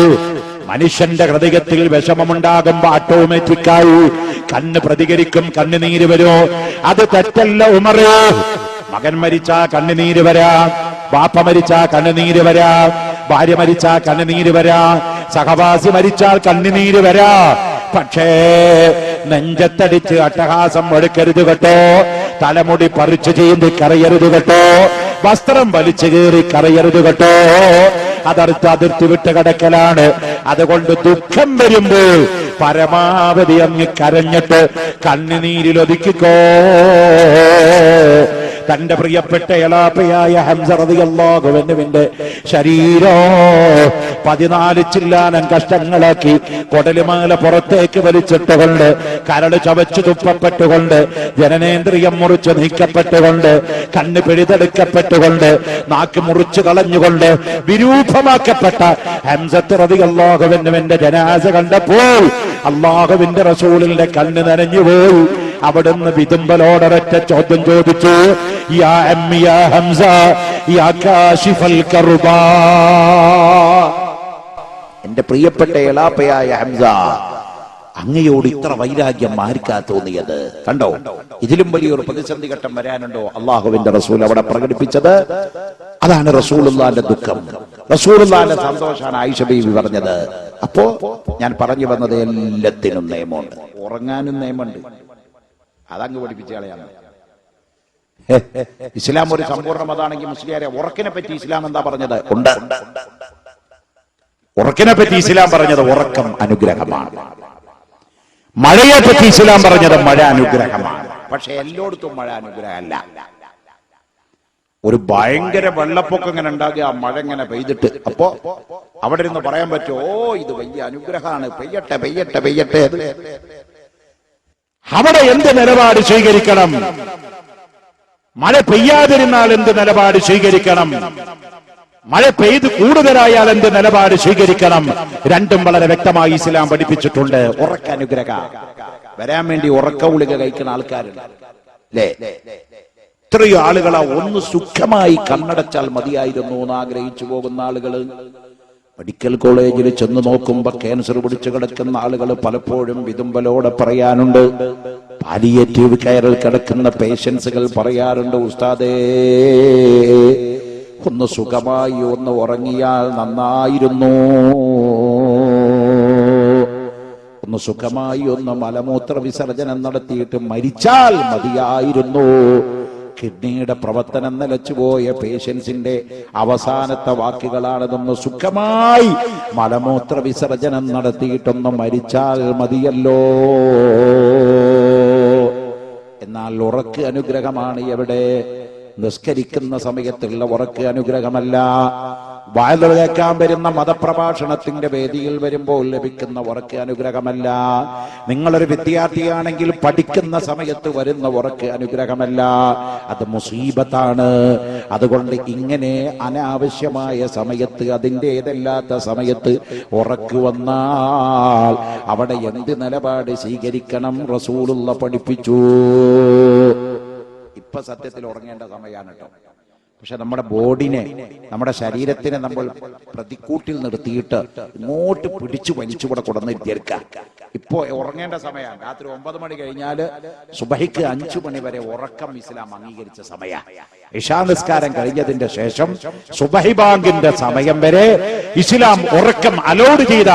മനുഷ്യന്റെ ഹൃദയത്തിൽ വിഷമമുണ്ടാകുമ്പോ ഓട്ടോമാറ്റിക്കായി കണ്ണ് പ്രതികരിക്കും, കണ്ണുനീര് വരൂ. അത് തെറ്റല്ല ഉമറേ. മകൻ മരിച്ചാ കണ്ണുനീര് വരാം, ബാപ്പ മരിച്ചാ കണ്ണുനീര് വരാം, ഭാര്യ മരിച്ചാ കണ്ണുനീര് വരാം, സഹവാസി മരിച്ചാൽ കണ്ണുനീര് വരാം. പക്ഷേ നെഞ്ചത്തടിച്ച് അട്ടഹാസം എടുക്കരുത് കേട്ടോ, തലമുടി പറിച്ചു ചീന്തി കറയരുത് കേട്ടോ, വസ്ത്രം വലിച്ചു കീറി കറയരുത് കേട്ടോ. അതിർത്തി വിട്ട് കിടക്കലാണ്. അതുകൊണ്ട് ദുഃഖം വരുമ്പോൾ പരമാവധി അങ്ങ് കരഞ്ഞിട്ട് കണ്ണുനീരിലൊതുക്കിക്കോ. തന്റെ പ്രിയപ്പെട്ട എളാപ്പയായ ഹംസ റളിയല്ലാഹു അൻഹുവിന്റെ ശരീരം 14 ചില്ലാനം കഷ്ടങ്ങളാക്കി കൊടലുമാല പുറത്തേക്ക് വലിച്ചിട്ടുകൊണ്ട്, കരട് ചവച്ചു തുപ്പപ്പെട്ടുകൊണ്ട്, ജനനേന്ദ്രിയം മുറിച്ചു നീക്കപ്പെട്ടുകൊണ്ട്, കണ്ണ് പിഴുതെടുക്കപ്പെട്ടുകൊണ്ട്, നാക്ക് മുറിച്ചു കളഞ്ഞുകൊണ്ട് വിരൂപമാക്കപ്പെട്ട ഹംസത്ത് റളിയല്ലാഹുവിന്റെ ജനാസ കണ്ടപ്പോൾ അല്ലാഹുവിന്റെ റസൂലിന്റെ കണ്ണ് നനഞ്ഞുപോയി. അവിടുന്ന് വിതുമ്പലോടൊരൊറ്റ ചോദ്യം ചോദിച്ചു, യാ അമ്മി യാ ഹംസ യാ കാശിഫൽ കർബാ, എന്റെ പ്രിയപ്പെട്ട എളാപ്പയായ ഹംസ, അങ്ങയോട് ഇത്ര വൈരാഗ്യം ആർക്കാ തോന്നിയത്? കണ്ടോ, ഇതിലും വലിയൊരു പ്രതിസന്ധി ഘട്ടം വരാനുണ്ടോ? അള്ളാഹുവിന്റെ റസൂൽ അവിടെ പ്രകടിപ്പിച്ചത് അതാണ്. റസൂലുള്ളാഹിന്റെ ദുഃഖം, റസൂലുള്ളാഹിന്റെ സന്തോഷാണ് ആയിഷ ബീവി പറഞ്ഞത്. അപ്പോ ഞാൻ പറഞ്ഞു വന്നത്, എല്ലാത്തിനും നിയമമുണ്ട്, ഉറങ്ങാനും നിയമമുണ്ട്. അതങ്ങ് പഠിപ്പിച്ച കളയാണ്. ഇസ്ലാം ഒരു സമ്പൂർണ്ണ മതമാണെങ്കിൽ മുസ്ലിയാരെ ഉറക്കിനെ പറ്റി ഇസ്ലാം എന്താ പറഞ്ഞത്? ഉണ്ട്. ഉറക്കിനെ പറ്റി ഇസ്ലാം പറഞ്ഞത് ഉറക്കം അനുഗ്രഹമാണ്. മഴയെ പറ്റി ഇസ്ലാം പറഞ്ഞത് മഴ അനുഗ്രഹമാണ്. പക്ഷെ എല്ലായിടത്തും മഴ അനുഗ്രഹമല്ല. ഒരു ഭയങ്കര വെള്ളപ്പൊക്കം ഇങ്ങനെ ഉണ്ടാകുക, മഴ ഇങ്ങനെ പെയ്തിട്ട്, അപ്പോ അവിടെ ഇരുന്ന് പറയാൻ പറ്റുമോ, ഓ ഇത് വലിയ അനുഗ്രഹമാണ്, പെയ്യട്ടെ പെയ്യട്ടെ പെയ്യട്ടെ. അവിടെ എന്ത് നിലപാട് സ്വീകരിക്കണം? മഴ പെയ്യാതിരുന്നാൽ എന്ത് നിലപാട് സ്വീകരിക്കണം? മഴ പെയ്ത് കൂടുതലായാൽ എന്ത് നിലപാട് സ്വീകരിക്കണം? രണ്ടും വളരെ വ്യക്തമായി ഇസ്ലാം പഠിപ്പിച്ചിട്ടുണ്ട്. ഉറക്ക അനുഗ്രഹ വരാൻ വേണ്ടി ഉറക്ക ഗുളിക കഴിക്കുന്ന ആൾക്കാരുണ്ട് അല്ലേ? എത്രയോ ആളുകളാ ഒന്ന് സുഖമായി കണ്ണടച്ചാൽ മതിയായിരുന്നു എന്ന് ആഗ്രഹിച്ചു പോകുന്ന ആളുകള്. മെഡിക്കൽ കോളേജിൽ ചെന്ന് നോക്കുമ്പോ ക്യാൻസർ പിടിച്ചു കിടക്കുന്ന ആളുകൾ പലപ്പോഴും വിതുമ്പലോടെ പറയാനുണ്ട്. പാലിയേറ്റീവ് കെയറിൽ കിടക്കുന്ന പേഷ്യൻസുകൾ പറയാറുണ്ട്, ഉസ്താദേ ഒന്ന് സുഖമായി ഒന്ന് ഉറങ്ങിയാൽ നന്നായിരുന്നു, ഒന്ന് സുഖമായി ഒന്ന് മലമൂത്ര വിസർജനം നടത്തിയിട്ട് മരിച്ചാൽ മതിയായിരുന്നു. കിഡ്നിയുടെ പ്രവർത്തനം നിലച്ചുപോയ പേഷ്യൻസിന്റെ അവസാനത്തെ വാക്കുകളാണിതൊന്ന് സുഖമായി മലമൂത്ര വിസർജനം നടത്തിയിട്ടൊന്ന് മരിച്ചാൽ മതിയല്ലോ. എന്നാൽ ഉറക്ക് അനുഗ്രഹമാണ് എവിടെ? നിസ്കരിക്കുന്ന സമയത്തുള്ള ഉറക്ക് അനുഗ്രഹമല്ല. വഅദ് കേൾക്കാൻ വരുന്ന മതപ്രഭാഷണത്തിന്റെ വേദിയിൽ വരുമ്പോൾ ലഭിക്കുന്ന ഉറക്ക് അനുഗ്രഹമല്ല. നിങ്ങളൊരു വിദ്യാർത്ഥിയാണെങ്കിൽ പഠിക്കുന്ന സമയത്ത് വരുന്ന ഉറക്ക് അനുഗ്രഹമല്ല, അത് മുസീബത്താണ്. അതുകൊണ്ട് ഇങ്ങനെ അനാവശ്യമായ സമയത്ത്, അതിൻ്റെതല്ലാത്ത സമയത്ത് ഉറക്ക് വന്നാൽ അവിടെ എന്ത് നിലപാട് സ്വീകരിക്കണം? റസൂലുള്ള പഠിപ്പിച്ചു. ഇപ്പൊ സത്യത്തിൽ ഉറങ്ങേണ്ട സമയമാണ് കേട്ടോ. പക്ഷെ നമ്മുടെ ബോഡിനെ, നമ്മുടെ ശരീരത്തിനെ നമ്മൾ പ്രതിക്കൂട്ടിൽ നിർത്തിയിട്ട് ഇങ്ങോട്ട് പിടിച്ചു വലിച്ചു കൂടെ കൊടുന്നിരിക്കാം. ഇപ്പോ ഉറങ്ങേണ്ട സമയമാണ്. രാത്രി 9 മണി കഴിഞ്ഞാല് സുബഹിക്ക് 5 മണി വരെ ഉറക്കം ഇസ്ലാം അംഗീകരിച്ച സമയമാണ്. ഇശാ നിസ്കാരം കഴിഞ്ഞതിന്റെ ശേഷം സുബഹി ബാങ്കിന്റെ സമയം വരെ ഇസ്ലാം ഉറക്കം അലോഡ് ചെയ്ത,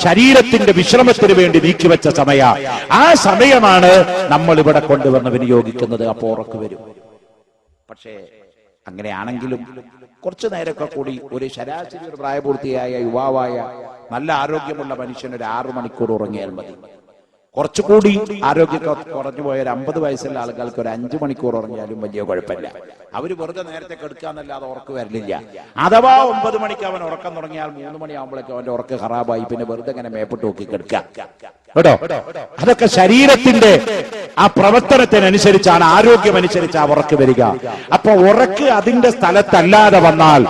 ശരീരത്തിന്റെ വിശ്രമത്തിന് വേണ്ടി നീക്കിവെച്ച സമയ. ആ സമയമാണ് നമ്മൾ ഇവിടെ കൊണ്ടുവന്ന് വിനിയോഗിക്കുന്നത്. അപ്പോ ഉറക്ക് വരും. പക്ഷേ അങ്ങനെയാണെങ്കിലും കുറച്ചു നേരമൊക്കെ കൂടി ഒരു ശരാശരി ഒരു പ്രായപൂർത്തിയായ യുവാവായ നല്ല ആരോഗ്യമുള്ള മനുഷ്യൻ ഒരു 6 മണിക്കൂർ ഉറങ്ങിയാൽ മതി. കുറച്ചുകൂടി ആരോഗ്യമൊക്കെ കുറഞ്ഞു പോയ ഒരു 50 വയസ്സുള്ള ആളുകൾക്ക് ഒരു 5 മണിക്കൂർ ഉറങ്ങിയാലും വലിയ കുഴപ്പമില്ല. അവര് വെറുതെ നേരത്തെ കെടുക്കാന്നല്ലാതെ ഉറക്ക് വരലില്ല. അഥവാ 9 മണിക്ക് അവൻ ഉറക്കം തുടങ്ങിയാൽ 3 മണിയാകുമ്പോഴേക്കും അവന്റെ ഉറക്ക് ഖറാബായി, പിന്നെ വെറുതെ ഇങ്ങനെ മേപ്പിട്ട് നോക്കി കെടുക്കാം കേട്ടോ. അതൊക്കെ ശരീരത്തിന്റെ ആ പ്രവർത്തനത്തിനനുസരിച്ചാണ്, ആരോഗ്യമനുസരിച്ച് ആ ഉറക്ക് വരിക. അപ്പൊ ഉറക്ക് അതിന്റെ സ്ഥലത്തല്ലാതെ വന്നാൽ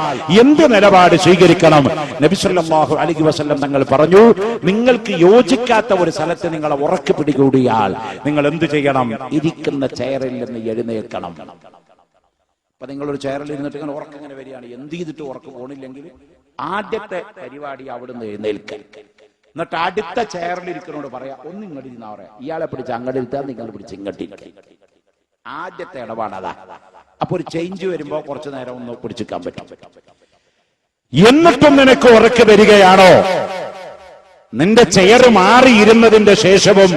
എന്ത് നിലപാട് സ്വീകരിക്കണം? നബി സല്ലല്ലാഹു അലൈഹി വസല്ലം തങ്ങൾ പറഞ്ഞു, നിങ്ങൾക്ക് യോജിക്കാത്ത ഒരു സ്ഥലത്ത് നിങ്ങളെ ഉറക്ക് പിടികൂടിയാൽ നിങ്ങൾ എന്ത് ചെയ്യണം? ഇരിക്കുന്ന ചെയറിൽ നിന്ന് എഴുന്നേൽക്കണം. അപ്പൊ നിങ്ങളൊരു ചെയറിൽ ഇരുന്നിട്ട് ഇങ്ങനെ ഉറക്കം ഇങ്ങനെ വരികയാണ്, എന്ത് ചെയ്തിട്ട് ഉറക്ക് പോണില്ലെങ്കിൽ ആദ്യത്തെ പരിപാടി അവിടുന്ന് എഴുന്നേൽക്കാൻ. എന്നിട്ട് അടുത്ത ചെയറിൽ ഇരിക്കുന്നോട് പറയാ, ഒന്ന് ഇങ്ങോട്ട് ഇരുന്നാ പറയാ, ഇയാളെ പിടിച്ച് അങ്ങോട്ട് ഇരുത്താൻ, നിങ്ങൾ പിടിച്ച് ഇങ്ങോട്ടിരിക്കുക. ആദ്യത്തെ ഇടപാടതാ. അപ്പൊ ഒരു ചേഞ്ച് വരുമ്പോ കുറച്ചു നേരം ഒന്ന് പിടിച്ചിക്കാൻ പറ്റും. എന്നിട്ടും നിനക്ക് ഉറക്ക് വരികയാണോ? നിന്റെ ചെയർ മാറിയിരുന്നതിന്റെ ശേഷവും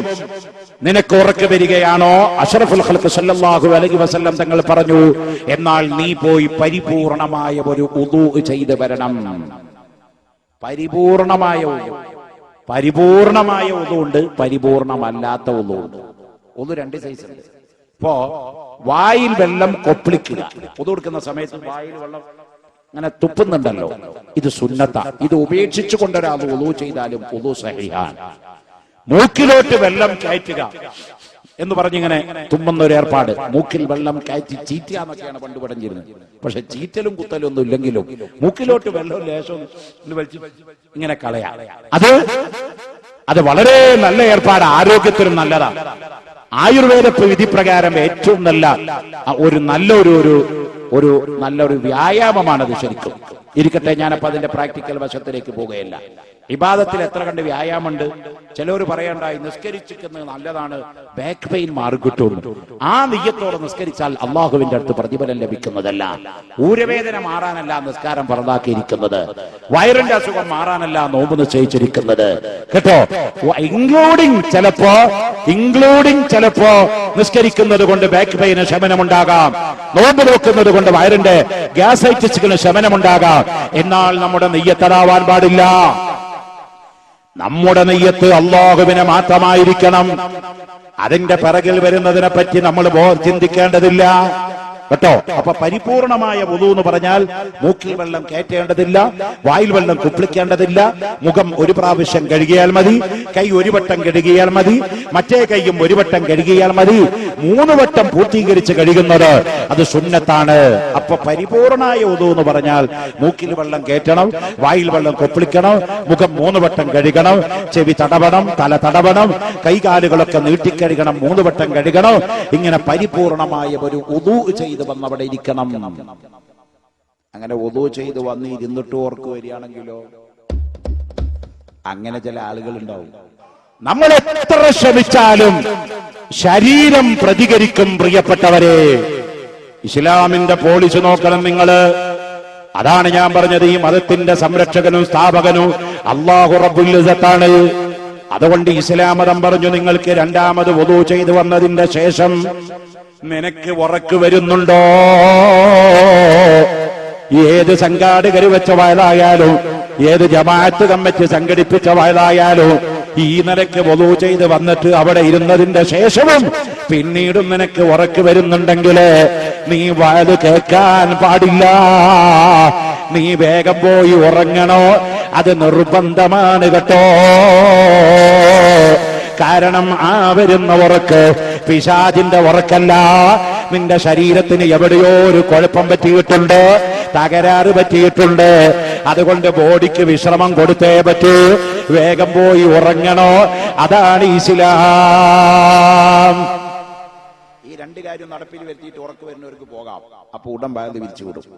നിനക്ക് ഉറക്ക് വരികയാണോ? അഷ്റഫുൽ ഖൽഖ് സല്ലല്ലാഹു അലൈഹി വസല്ലം തങ്ങൾ പറഞ്ഞു, എന്നാൽ നീ പോയി പരിപൂർണമായ ഒരു വുദൂ ചെയ്ത് വരണം. പരിപൂർണമായ വുദൂ. പരിപൂർണമായ വുദൂ ഉണ്ട്, പരിപൂർണമല്ലാത്ത വുദൂ ഉണ്ട്. വുദൂ 2 സൈസ് ഉണ്ട്. ഇപ്പോ വായിൽ വെള്ളം കൊപ്പിളിക്കുക. വുദൂ എടുക്കുന്ന സമയത്ത് വായിൽ വെള്ളം അങ്ങനെ തുപ്പുന്നുണ്ടല്ലോ, ഇത് സുന്നത്ത. ഇത് ഉപേക്ഷിച്ചു കൊണ്ടൊരാൾ വുളൂ ചെയ്താലും വുളൂ സഹിഹാണ്. മൂക്കിലോട്ട് വെള്ളം കയറ്റുക എന്ന് പറഞ്ഞിങ്ങനെ തുമ്മുന്ന ഒരു ഏർപ്പാട്, മൂക്കിൽ വെള്ളം കയറ്റി ചീറ്റുക എന്നൊക്കെയാണ് പണ്ട് പഠിച്ചിരുന്നത്. പക്ഷെ ചീറ്റലും കുത്തലും ഒന്നും ഇല്ലെങ്കിലും മൂക്കിലോട്ട് വെള്ളം ലേശം ഇങ്ങനെ കളയാ, അത് വളരെ നല്ല ഏർപ്പാട്, ആരോഗ്യത്തിനും നല്ലതാണ്. ആയുർവേദ വിധി പ്രകാരം ഏറ്റവും നല്ല നല്ലൊരു വ്യായാമമാണത് ശരിക്കും. ഇരിക്കട്ടെ, ഞാനപ്പോ അതിന്റെ പ്രാക്ടിക്കൽ വശത്തിലേക്ക് പോകുകയല്ല. ഇബാദത്തിൽ എത്ര കണ്ട് വ്യായാമമുണ്ട്. ചിലവർ പറയണ്ടായി നിസ്കരിച്ചിരിക്കുന്നത് നല്ലതാണ്, ബാക്ക് പെയിൻ മാറിക്കിട്ടുന്നു. ആ നിയ്യത്തോടെ നിസ്കരിച്ചാൽ അള്ളാഹുവിന്റെ അടുത്ത് പ്രതിഫലം ലഭിക്കുന്നതല്ല. ഊരവേദന മാറാനല്ല നിസ്കാരം ഫർദാക്കിയിരിക്കുന്നത്, വയറിന്റെ അസുഖം മാറാനല്ല നോമ്പ് നിശ്ചയിച്ചിരിക്കുന്നത് കേട്ടോ. ഇൻക്ലൂഡിങ് ചിലപ്പോ നിസ്കരിക്കുന്നത് കൊണ്ട് ബാക്ക് പെയിന് ശമനമുണ്ടാകാം, നോമ്പ് നോക്കുന്നത് കൊണ്ട് വയറിന്റെ ഗ്യാസൈറ്റിസിന് ശമനമുണ്ടാകാം. എന്നാൽ നമ്മുടെ നിയ്യത്തടാവാൻ പാടില്ല. നമ്മുടെ നിയ്യത്ത് അല്ലാഹുവിനെ മാത്രമായിരിക്കണം. അതിന്റെ പിറകിൽ വരുന്നതിനെ പറ്റി നമ്മൾ ചിന്തിക്കേണ്ടതില്ല കേട്ടോ. അപ്പൊ പരിപൂർണമായ വുളു എന്ന് പറഞ്ഞാൽ മൂക്കിൽ വെള്ളം കയറ്റേണ്ടതില്ല, വായിൽ വെള്ളം കുപ്പിളിക്കേണ്ടതില്ല, മുഖം ഒരു പ്രാവശ്യം കഴുകിയാൽ മതി, കൈ ഒരു വട്ടം കഴുകിയാൽ മതി, മറ്റേ കൈയും ഒരു വട്ടം കഴുകിയാൽ മതി. 3 വട്ടം പൂർത്തീകരിച്ച് കഴുകുന്നത് അത് സുന്നത്താണ്. അപ്പൊ പരിപൂർണമായ വുളു എന്ന് പറഞ്ഞാൽ മൂക്കിൽ വെള്ളം കയറ്റണം, വായിൽ വെള്ളം കുപ്പിളിക്കണം, മുഖം 3 വട്ടം കഴുകണം, ചെവി തടവണം, തല തടവണം, കൈകാലുകളൊക്കെ നീട്ടിക്കഴുകണം, 3 വട്ടം കഴുകണം. ഇങ്ങനെ പരിപൂർണമായ ഒരു വുളു ചെയ്ത് വന്നവിടെ ഇരിക്കണം. അങ്ങനെ വുളു ചെയ്ത് വന്ന് ഇരുന്നിട്ട് ഓർക്ക് വരികയാണെങ്കിലോ, അങ്ങനെ ചില ആളുകൾ ഉണ്ടാവും. നമ്മൾ എത്ര ശ്രമിച്ചാലും ശരീരം പ്രതികരിക്കും. പ്രിയപ്പെട്ടവരെ, ഇസ്ലാമിന്റെ പോളിസി നോക്കണം നിങ്ങള്. അതാണ് ഞാൻ പറഞ്ഞത്, ഈ മതത്തിന്റെ സംരക്ഷകനും സ്ഥാപകനും അല്ലാഹു റബ്ബുൽ ഇസ്സത്താണ്. അതുകൊണ്ട് ഇസ്ലാം മതം പറഞ്ഞു, നിങ്ങൾക്ക് രണ്ടാമത് വുളു ചെയ്തു വന്നതിന്റെ ശേഷം നിനക്ക് ഉറക്ക് വരുന്നുണ്ടോ? ഏത് സംഘാടകർ വെച്ച വയലായാലും, ഏത് ജമാഅത്ത് കമ്മിറ്റി സംഘടിപ്പിച്ച വയലായാലും, ഈ നിലയ്ക്ക് വുളു ചെയ്ത് വന്നിട്ട് അവിടെ ഇരുന്നതിന്റെ ശേഷവും പിന്നീടും നിനക്ക് ഉറക്ക് വരുന്നുണ്ടെങ്കിൽ നീ വയല് കേൾക്കാൻ പാടില്ല. നീ വേഗം പോയി ഉറങ്ങണോ, അത് നിർബന്ധമാണ് കേട്ടോ. കാരണം ആ വരുന്ന ഉറക്ക് പിശാചിന്റെ ഉറക്കല്ല. നിന്റെ ശരീരത്തിന് എവിടെയോ ഒരു കുഴപ്പം പറ്റിയിട്ടുണ്ട്, തകരാറ് പറ്റിയിട്ടുണ്ട്. അതുകൊണ്ട് ബോഡിക്ക് വിശ്രമം കൊടുത്തേ പറ്റൂ. വേഗം പോയി ഉറങ്ങണോ, അതാണ് ഇസ്ലാം. ഈ 2 കാര്യം നടപ്പിൽ വരുത്തിയിട്ട് ഉറക്ക് വരുന്നവർക്ക് പോകാം. അപ്പൊ ഉടൻ വയല് വിരിച്ചു കൊടുക്കും.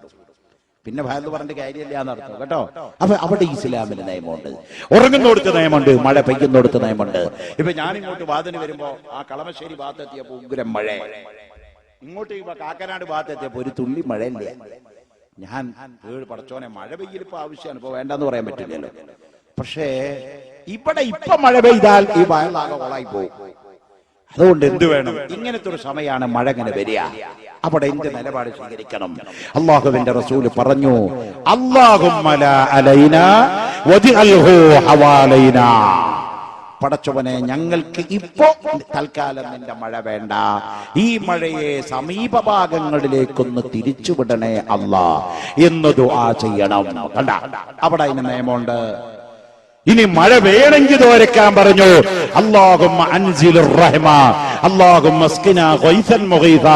പിന്നെ വയല് പറഞ്ഞിട്ട് കാര്യമില്ല എന്നർത്ഥം കേട്ടോ. അപ്പൊ അവിടെ ഇസ്ലാമിന് നിയമമുണ്ട്, ഉറങ്ങുന്നോടുത്ത് നിയമമുണ്ട്, മഴ പെയ്യുന്നോടുത്ത് നിയമമുണ്ട്. ഇപ്പൊ ഞാനിങ്ങോട്ട് വാതിന് വരുമ്പോ ആ കളമശ്ശേരി ഭാഗത്തെത്തിയപ്പോ ഉഗ്രം മഴ, ഇങ്ങോട്ട് കാക്കനാട് ഭാഗത്തെത്തിയപ്പോ ഒരു തുള്ളി മഴയില്ല. ഞാൻ പടച്ചോനെ, മഴ പെയ്യലിപ്പോ ആവശ്യമാണ്, ഇപ്പൊ വേണ്ടെന്ന് പറയാൻ പറ്റില്ലല്ലോ. പക്ഷേ ഇവിടെ ഇപ്പൊ മഴ പെയ്താൽ ഈ വയലാകെ കൊളായി പോകും. അതുകൊണ്ട് എന്ത് വേണം, ഇങ്ങനത്തെ ഒരു സമയമാണ് മഴ ഇങ്ങനെ വരിക. അവിടെ എന്ത് നിലപാട് സ്വീകരിക്കണം? അള്ളാഹുവിന്റെ റസൂല് പറഞ്ഞു, അല്ലാഹുമ്മ ലാ അലൈനാ വജ്അൽഹു ഹവാലൈനാ. പടച്ചവനെ, ഞങ്ങൾക്ക് ഇപ്പോ തൽക്കാലം നിന്റെ മഴ വേണ്ട, ഈ മഴയെ സമീപ ഭാഗങ്ങളിലേക്കൊന്ന് തിരിച്ചുവിടണേ അല്ലാ എന്ന് ദുആ ചെയ്യണം. കണ്ട, അവിടെ അതിന് നിയമമുണ്ട്. ഇനി മഴ വേണമെങ്കിൽ ദോരക്കാൻ പറഞ്ഞു, അല്ലാഹുമ്മ അൻസിലുർ റഹ്മ, അല്ലാഹുമ്മ സ്ഖിനാ ഗൈസൻ മുഗീസ.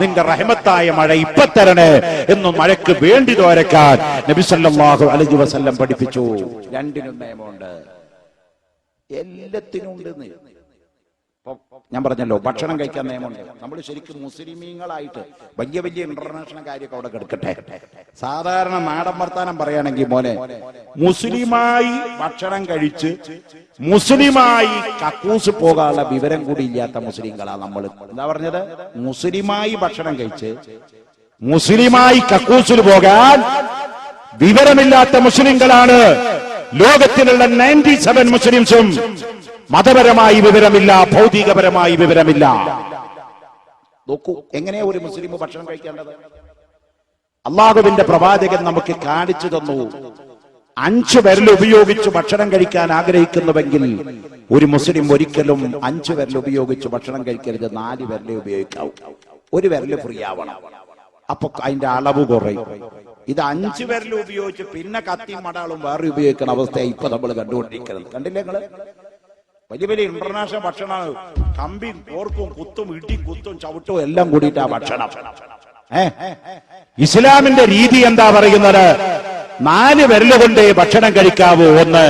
നിന്റെ റഹ്മത്തായ മഴ ഇപ്പ തരണേ എന്ന് മഴയ്ക്ക് വേണ്ടി ദോരക്കാൻ നബി സല്ലല്ലാഹു അലൈഹി വസല്ലം പഠിപ്പിച്ചു. രണ്ടിനും നിയമമുണ്ട്, എല്ലാത്തിനും ഉണ്ട്. ഞാൻ പറഞ്ഞല്ലോ, ഭക്ഷണം കഴിക്കാൻ നിയമമുണ്ട്. നമ്മൾ ശരിക്കും മുസ്ലിമീങ്ങളായിട്ട് വലിയ വലിയ ഇന്റർനാഷണൽ കാര്യമൊക്കെ അവിടെ കിടക്കട്ടെ. സാധാരണ നാടൻ വർത്താനം പറയുകയാണെങ്കിൽ, മോനെ, മുസ്ലിമായി ഭക്ഷണം കഴിച്ച് മുസ്ലിമായി കക്കൂസ് പോകാനുള്ള വിവരം കൂടി ഇല്ലാത്ത മുസ്ലിങ്ങളാ നമ്മൾ. എന്താ പറഞ്ഞത്? മുസ്ലിമായി ഭക്ഷണം കഴിച്ച് മുസ്ലിമായി കക്കൂസിൽ പോകാൻ വിവരമില്ലാത്ത മുസ്ലിങ്ങളാണ് ലോകത്തിലുള്ള 97 മുസ്ലിംസും. മതപരമായി വിവരമില്ല, ഭൗതികപരമായി വിവരമില്ല. നോക്കൂ, എങ്ങനെയാ ഒരു മുസ്ലിം ഭക്ഷണം കഴിക്കേണ്ടത്? അള്ളാഹുവിന്റെ പ്രവാചകൻ നമുക്ക് കാണിച്ചു തന്നു. 5 വിരൽ ഉപയോഗിച്ച് ഭക്ഷണം കഴിക്കാൻ ആഗ്രഹിക്കുന്നുവെങ്കിൽ ഒരു മുസ്ലിം ഒരിക്കലും 5 വിരൽ ഉപയോഗിച്ച് ഭക്ഷണം കഴിക്കരുത്. 4 വിരൽ ഉപയോഗിക്കാവൂ. 1 വിരൽ ഫ്രീ ആവണം. അപ്പൊ അതിന്റെ അളവ് കുറയും. ഇത് 5 വിരൽ ഉപയോഗിച്ച് പിന്നെ കത്തിയും മടാളും വേറെ ഉപയോഗിക്കുന്ന അവസ്ഥയാണ് ഇപ്പൊ നമ്മൾ കണ്ടുകൊണ്ടിരിക്കുന്നത്. കണ്ടില്ലേ നിങ്ങള്? വലിയ വലിയ ഇന്റർനാഷണൽ ഭക്ഷണമാണ്. കമ്പിയും കോർപ്പും കുത്തും ഇടിയും കുത്തും ചവിട്ടും എല്ലാം കൂടിയിട്ട് ആ ഭക്ഷണം. ഇസ്ലാമിന്റെ രീതി എന്താ പറയുന്നത്? 4 വിരലുകൊണ്ടേ ഭക്ഷണം കഴിക്കാവൂ. 1.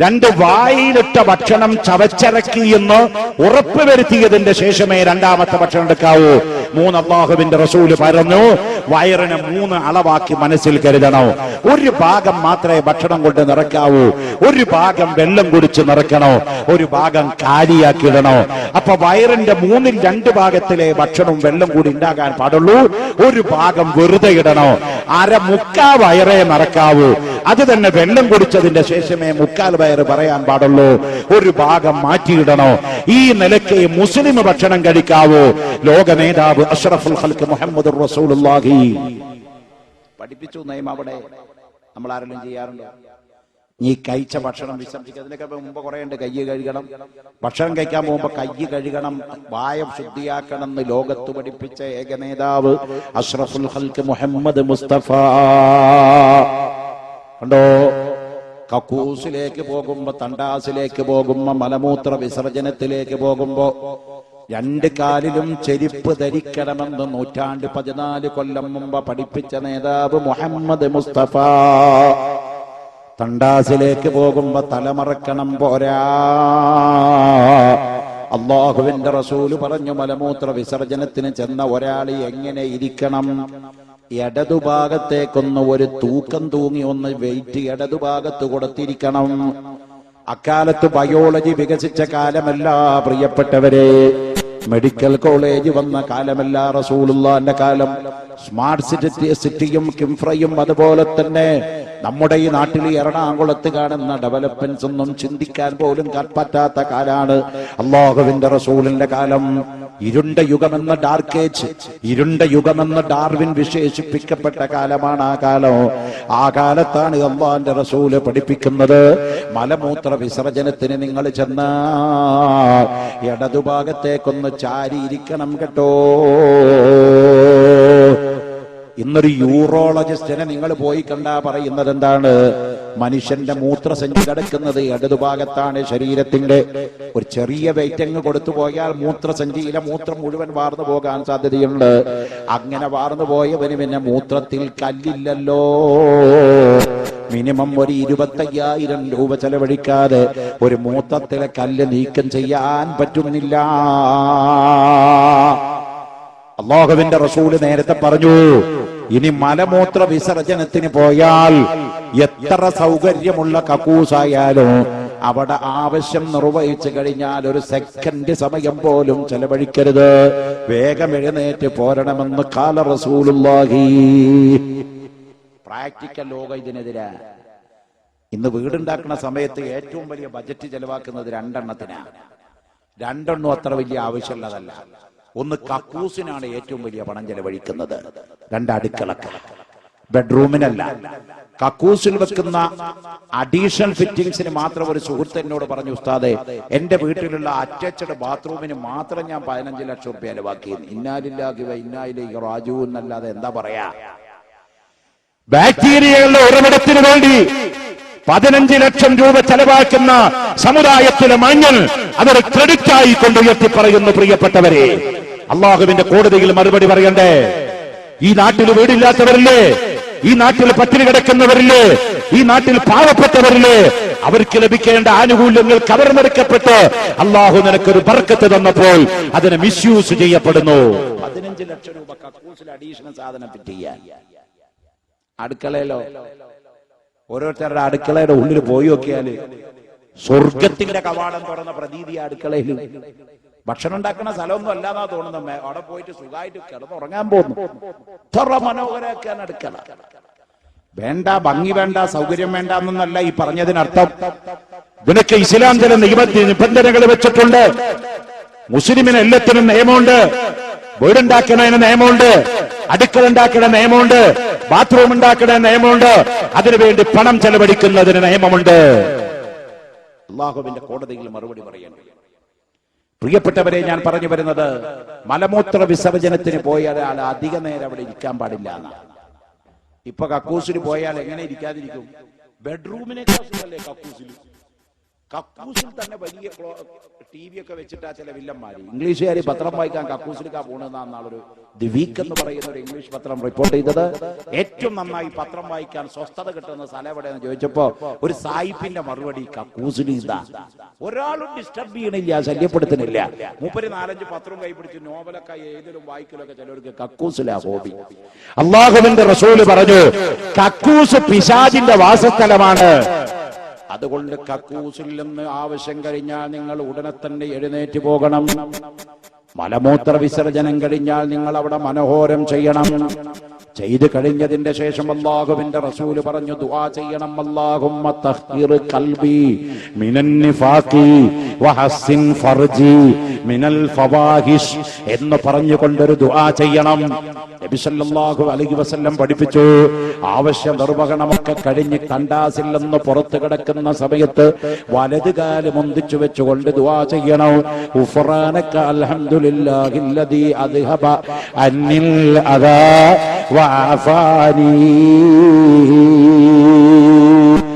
2 വായിലിട്ട ഭക്ഷണം ചവച്ചിറക്കി എന്ന് ഉറപ്പ് വരുത്തിയതിന്റെ ശേഷമേ രണ്ടാമത്തെ ഭക്ഷണം എടുക്കാവൂ. 3 അല്ലാഹുവിന്റെ റസൂല് പറഞ്ഞു, വയറിനെ 3 അളവാക്കി മനസ്സിൽ കരുതണോ. 1 ഭാഗം മാത്രമേ ഭക്ഷണം കൊണ്ട് നിറക്കാവൂ. 1 ഭാഗം വെള്ളം കുടിച്ച് നിറക്കണോ. 1 ഭാഗം കാലിയാക്കിയിടണോ. അപ്പൊ വയറിന്റെ 3ൽ 2 ഭാഗത്തിലെ ഭക്ഷണവും വെള്ളം കൂടി ഉണ്ടാകാൻ പാടുള്ളൂ. 1 ഭാഗം വെറുതെ ഇടണോ. മുക്കാ വയറേ നിറക്കാവൂ. അത് തന്നെ വെള്ളം കുടിച്ചതിന്റെ ശേഷമേ മുക്കാൽ വയറ് പറയാൻ പാടുള്ളൂ. 1 ഭാഗം മാറ്റിയിടണോ. ഈ നിലയ്ക്ക് മുസ്ലിം ഭക്ഷണം കഴിക്കാവൂ. ലോക നേതാവ് അഷ്റഫുൽ ഖൽഖ് മുഹമ്മദുർ റസൂലുള്ളാഹി പഠിപ്പിച്ചു. നയം അവിടെ നമ്മൾ ആരെങ്കിലും ചെയ്യാറുണ്ടോ? ഈ കഴിച്ച ഭക്ഷണം വിസർജിക്കുക. അതിനൊക്കെ മുമ്പ് കുറെ ഉണ്ട്. കയ്യ് കഴുകണം, ഭക്ഷണം കഴിക്കാൻ പോകുമ്പോ കയ്യ് കഴുകണം, വായം ശുദ്ധിയാക്കണം എന്ന് ലോകത്ത് പഠിപ്പിച്ച ഏക നേതാവ് അഷ്റഫുൽ ഖൽഖ് മുഹമ്മദ് മുസ്തഫ. കണ്ടോ, കക്കൂസിലേക്ക് പോകുമ്പോ, തണ്ടാസിലേക്ക് പോകുമ്പോ, മലമൂത്ര വിസർജനത്തിലേക്ക് പോകുമ്പോ 2 കാലിലും ചെരുപ്പ് ധരിക്കണമെന്ന് 114 കൊല്ലം മുമ്പ് പഠിപ്പിച്ച നേതാവ് മുഹമ്മദ് മുസ്തഫ. തണ്ടാസിലേക്ക് പോകുമ്പോ തലമറക്കണം, പോരാ. അല്ലാഹുവിന്റെ റസൂല് പറഞ്ഞു, മലമൂത്ര വിസർജനത്തിന് ചെന്ന ഒരാൾ എങ്ങനെ ഇരിക്കണം? ഇടതുഭാഗത്തേക്കൊന്ന് ഒരു തൂക്കം തൂങ്ങി ഒന്ന് വെയിറ്റ് ഇടതുഭാഗത്ത് കൊടുത്തിരിക്കണം. അക്കാലത്ത് ബയോളജി വികസിച്ച കാലമല്ല പ്രിയപ്പെട്ടവരെ. മെഡിക്കൽ കോളേജ് വന്ന കാലമല്ല റസൂലുള്ളാഹിന്റെ കാലം. സ്മാർട്ട് സിറ്റിയും കിംഫ്രയും അതുപോലെ തന്നെ നമ്മുടെ ഈ നാട്ടിൽ എറണാകുളത്ത് കാണുന്ന ഡെവലപ്മെന്റ്സ് ഒന്നും ചിന്തിക്കാൻ പോലും പറ്റാത്ത കാലാണ് അല്ലാഹുവിന്റെ റസൂലിന്റെ കാലം. ഇരുണ്ട യുഗമെന്ന ഡാർക്ക് ഏജ്, ഇരുണ്ട യുഗമെന്ന് ഡാർവിൻ വിശേഷിപ്പിക്കപ്പെട്ട കാലമാണ് ആ കാലം. ആ കാലത്താണ് അല്ലാഹുവിന്റെ റസൂല് പഠിപ്പിക്കുന്നത്, മലമൂത്ര വിസർജനത്തിന് നിങ്ങൾ ചെന്ന ഇടതുഭാഗത്തേക്കൊന്ന് ചാരിയിരിക്കണം കേട്ടോ. ഇന്നൊരു യൂറോളജിസ്റ്റിനെ നിങ്ങൾ പോയി കണ്ടാ പറയുന്നത് എന്താണ്? മനുഷ്യന്റെ മൂത്രസഞ്ചി കിടക്കുന്നത് ഇടതുഭാഗത്താണ്. ശരീരത്തിന്റെ ഒരു ചെറിയ വെയിറ്റങ്ങ് കൊടുത്തു പോയാൽ മൂത്രസഞ്ചിയിലെ മൂത്രം മുഴുവൻ വാർന്നു പോകാൻ സാധ്യതയുണ്ട്. അങ്ങനെ വാർന്നു പോയവന് പിന്നെ മൂത്രത്തിൽ കല്ലില്ലല്ലോ. മിനിമം ഒരു 25,000 രൂപ ചെലവഴിക്കാതെ ഒരു മൂത്രത്തിലെ കല്ല് നീക്കം ചെയ്യാൻ പറ്റുന്നില്ല. അല്ലാഹുവിന്റെ റസൂല് നേരത്തെ പറഞ്ഞു, ഇനി മലമൂത്ര വിസർജനത്തിന് പോയാൽ എത്ര സൗകര്യമുള്ള കക്കൂസായാലും അവിടെ ആവശ്യം നിർവഹിച്ചു കഴിഞ്ഞാൽ ഒരു സെക്കൻഡ് സമയം പോലും ചെലവഴിക്കരുത്, വേഗം എഴുന്നേറ്റ് പോരണമെന്ന് ഖാല റസൂലുള്ളാഹി. പ്രാക്ടിക്കൽ ലോകം ഇതിനെതിരെ. ഇന്ന് വീടുണ്ടാക്കുന്ന സമയത്ത് ഏറ്റവും വലിയ ബജറ്റ് ചെലവാക്കുന്നത് 2 എണ്ണത്തിനാണ്. 2 എണ്ണം അത്ര വലിയ ആവശ്യമുള്ളതല്ല. 1 കക്കൂസിനാണ് ഏറ്റവും വലിയ പണം ചെലവഴിക്കുന്നത്. 2 അടുക്കളക്ക്, ബെഡ്റൂമിനല്ല. കക്കൂസിൽ വെക്കുന്ന അഡീഷണൽ ഫിറ്റിംഗ്സിന് മാത്രം ഒരു സുഹൃത്ത് എന്നോട് പറഞ്ഞു, ഉസ്താദെ എന്റെ വീട്ടിലുള്ള അറ്റാച്ച്ഡ് ബാത്റൂമിന് മാത്രം ഞാൻ 15 ലക്ഷം രൂപ ചെലവാക്കിയിരുന്നു. ഇന്നാലില്ലാഹി വ ഇന്നാ ഇലൈഹി റാജിഊൻ എന്നല്ലാതെ എന്താ പറയാ. ബാക്ടീരിയകളുടെ ഉറവിടത്തിന് വേണ്ടി 15 ലക്ഷം രൂപ ചെലവാക്കുന്ന സമുദായത്തിലെ മഞ്ഞൾ അതൊരു ക്രെഡിറ്റ് ആയി കൊണ്ട് ഉയർത്തി പറയുന്നു. പ്രിയപ്പെട്ടവരെ, അള്ളാഹുവിന്റെ കോടതിയിൽ മറുപടി പറയണ്ടേ? ഈ നാട്ടിൽ വീടില്ലാത്തവരില്ലേ? ഈ നാട്ടിൽ പട്ടിണി കിടക്കുന്നവരില്ലേ? ഈ നാട്ടിൽ പാവപ്പെട്ടവരില്ലേ? അവർക്ക് ലഭിക്കേണ്ട ആനുകൂല്യങ്ങൾ കവർന്നെടുക്കപ്പെട്ട് അള്ളാഹു നിനക്കൊരു ബർക്കത്ത് തന്നപ്പോൾ അതിനെ മിസ്യൂസ് ചെയ്യപ്പെടുന്നു. 15 ലക്ഷം രൂപ കക്കൂസിൽ അഡീഷണൽ സാധനം ഫിറ്റ് ചെയ്യാൻ. അടുക്കളയിലോ ഓരോരുത്തരുടെ അടുക്കളയുടെ ഉള്ളിൽ പോയി നോക്കിയാല് സ്വർഗത്തിന്റെ കവാടം തുറന്ന പ്രതീതി. അടുക്കളയിൽ ഭക്ഷണം ഉണ്ടാക്കുന്ന സ്ഥലമൊന്നും അല്ലാന്നാ തോന്നുന്നത്. അവിടെ പോയിട്ട് സുഖമായിട്ട് കിടന്നുറങ്ങാൻ പോകുന്നു. എത്ര മനോഹരമാക്കാൻ അടുക്കള. വേണ്ട ഭംഗി വേണ്ട സൗകര്യം വേണ്ട എന്നല്ല ഈ പറഞ്ഞതിനർത്ഥം. ഇതിനൊക്കെ ഇസ്ലാം ചില നിബന്ധനകൾ വെച്ചിട്ടുണ്ട്. മുസ്ലിമിന് എല്ലാത്തിനും നിയമമുണ്ട്. വീടുണ്ടാക്കുന്നതിന് നിയമമുണ്ട്, അടുക്കള ഉണ്ടാക്കുന്ന നിയമമുണ്ട്, ബാത്റൂം ഉണ്ടാക്കുന്ന നിയമമുണ്ട്, അതിനുവേണ്ടി പണം ചെലവഴിക്കുന്നതിന് നിയമമുണ്ട്. അല്ലാഹുവിന്റെ കോടതിയിൽ മറുപടി പറയണം. പ്രിയപ്പെട്ടവരെ, ഞാൻ പറഞ്ഞു വരുന്നത്, മലമൂത്ര വിസർജനത്തിന് പോയാൽ അധിക നേരം അവിടെ ഇരിക്കാൻ പാടില്ല എന്നാണ്. ഇപ്പൊ കക്കൂസിന് പോയാൽ എങ്ങനെ ഇരിക്കാതിരിക്കും? ബെഡ്റൂമിനേക്കാളല്ലേ കക്കൂസിൽ? കക്കൂസിൽ തന്നെ വലിയ TV ഒക്കെ വെച്ചിട്ടാ ചില വില്ലന്മാര്. ഇംഗ്ലീഷുകാർ പത്രം വായിക്കാൻ കക്കൂസിലേക്കാ പോണെന്നാളൊരു ദി വീക്ക് എന്ന് പറയുന്ന ഒരു ഇംഗ്ലീഷ് പത്രം റിപ്പോർട്ട് ചെയ്തത്. ഏറ്റവും നന്നായി പത്രം വായിക്കാൻ സ്വസ്ഥത കിട്ടുന്ന സ്ഥലം എവിടെയെന്ന് ചോദിച്ചപ്പോ ഒരു സായിപ്പിന്റെ മറുപടി, കക്കൂസിൽ ഇതാ. ഒരാളും ഡിസ്റ്റർബ് ചെയ്യണില്ല, ശല്യപ്പെടുത്തുന്നില്ല. 3-4 പത്രം കൈപിടിച്ച് നോവലൊക്കെ ഏതിലും വായിക്കലൊക്കെ ചിലർക്ക് കക്കൂസിലാ ഹോബി. അള്ളാഹുവിന്റെ റസൂല് പറഞ്ഞു, കക്കൂസ് പിശാചിന്റെ വാസസ്ഥലമാണ്. അതുകൊണ്ട് കക്കൂസിൽ നിന്ന് ആവശ്യം കഴിഞ്ഞാൽ നിങ്ങൾ ഉടനെ തന്നെ എഴുന്നേറ്റ് പോകണം. മലമൂത്ര വിസർജനം കഴിഞ്ഞാൽ നിങ്ങൾ അവിടെ മനോഹരം ചെയ്യണം. ചെയ്തു കഴിഞ്ഞതിന്റെ ശേഷം അല്ലാഹുവിന്റെ റസൂല് പറഞ്ഞു, ദുആ ചെയ്യണം. അല്ലാഹുമ്മ തഹ്ഹിർ ഖൽബി മിനൻ നിഫാഖി വഹസ്സിൻ ഫർജി മിനൽ ഫവാഹിഷ് എന്ന് പറഞ്ഞുകൊണ്ടൊരു ദുആ ചെയ്യണം. നബി സല്ലല്ലാഹു അലൈഹി വസല്ലം പഠിപ്പിച്ചു. ആവശ്യ നിർവഹണമൊക്കെ കഴിഞ്ഞ് കണ്ടാസിൽ നിന്ന് പുറത്തു കിടക്കുന്ന സമയത്ത് വലതുകാല് മുന്തിച്ചു വെച്ചുകൊണ്ട് ദുആ ചെയ്യണം. ഉഫ്റാനക അൽഹംദുലില്ലാഹില്ലദീ അദ്ഹബ അന്നിൽ അദാ വഅഫാനി.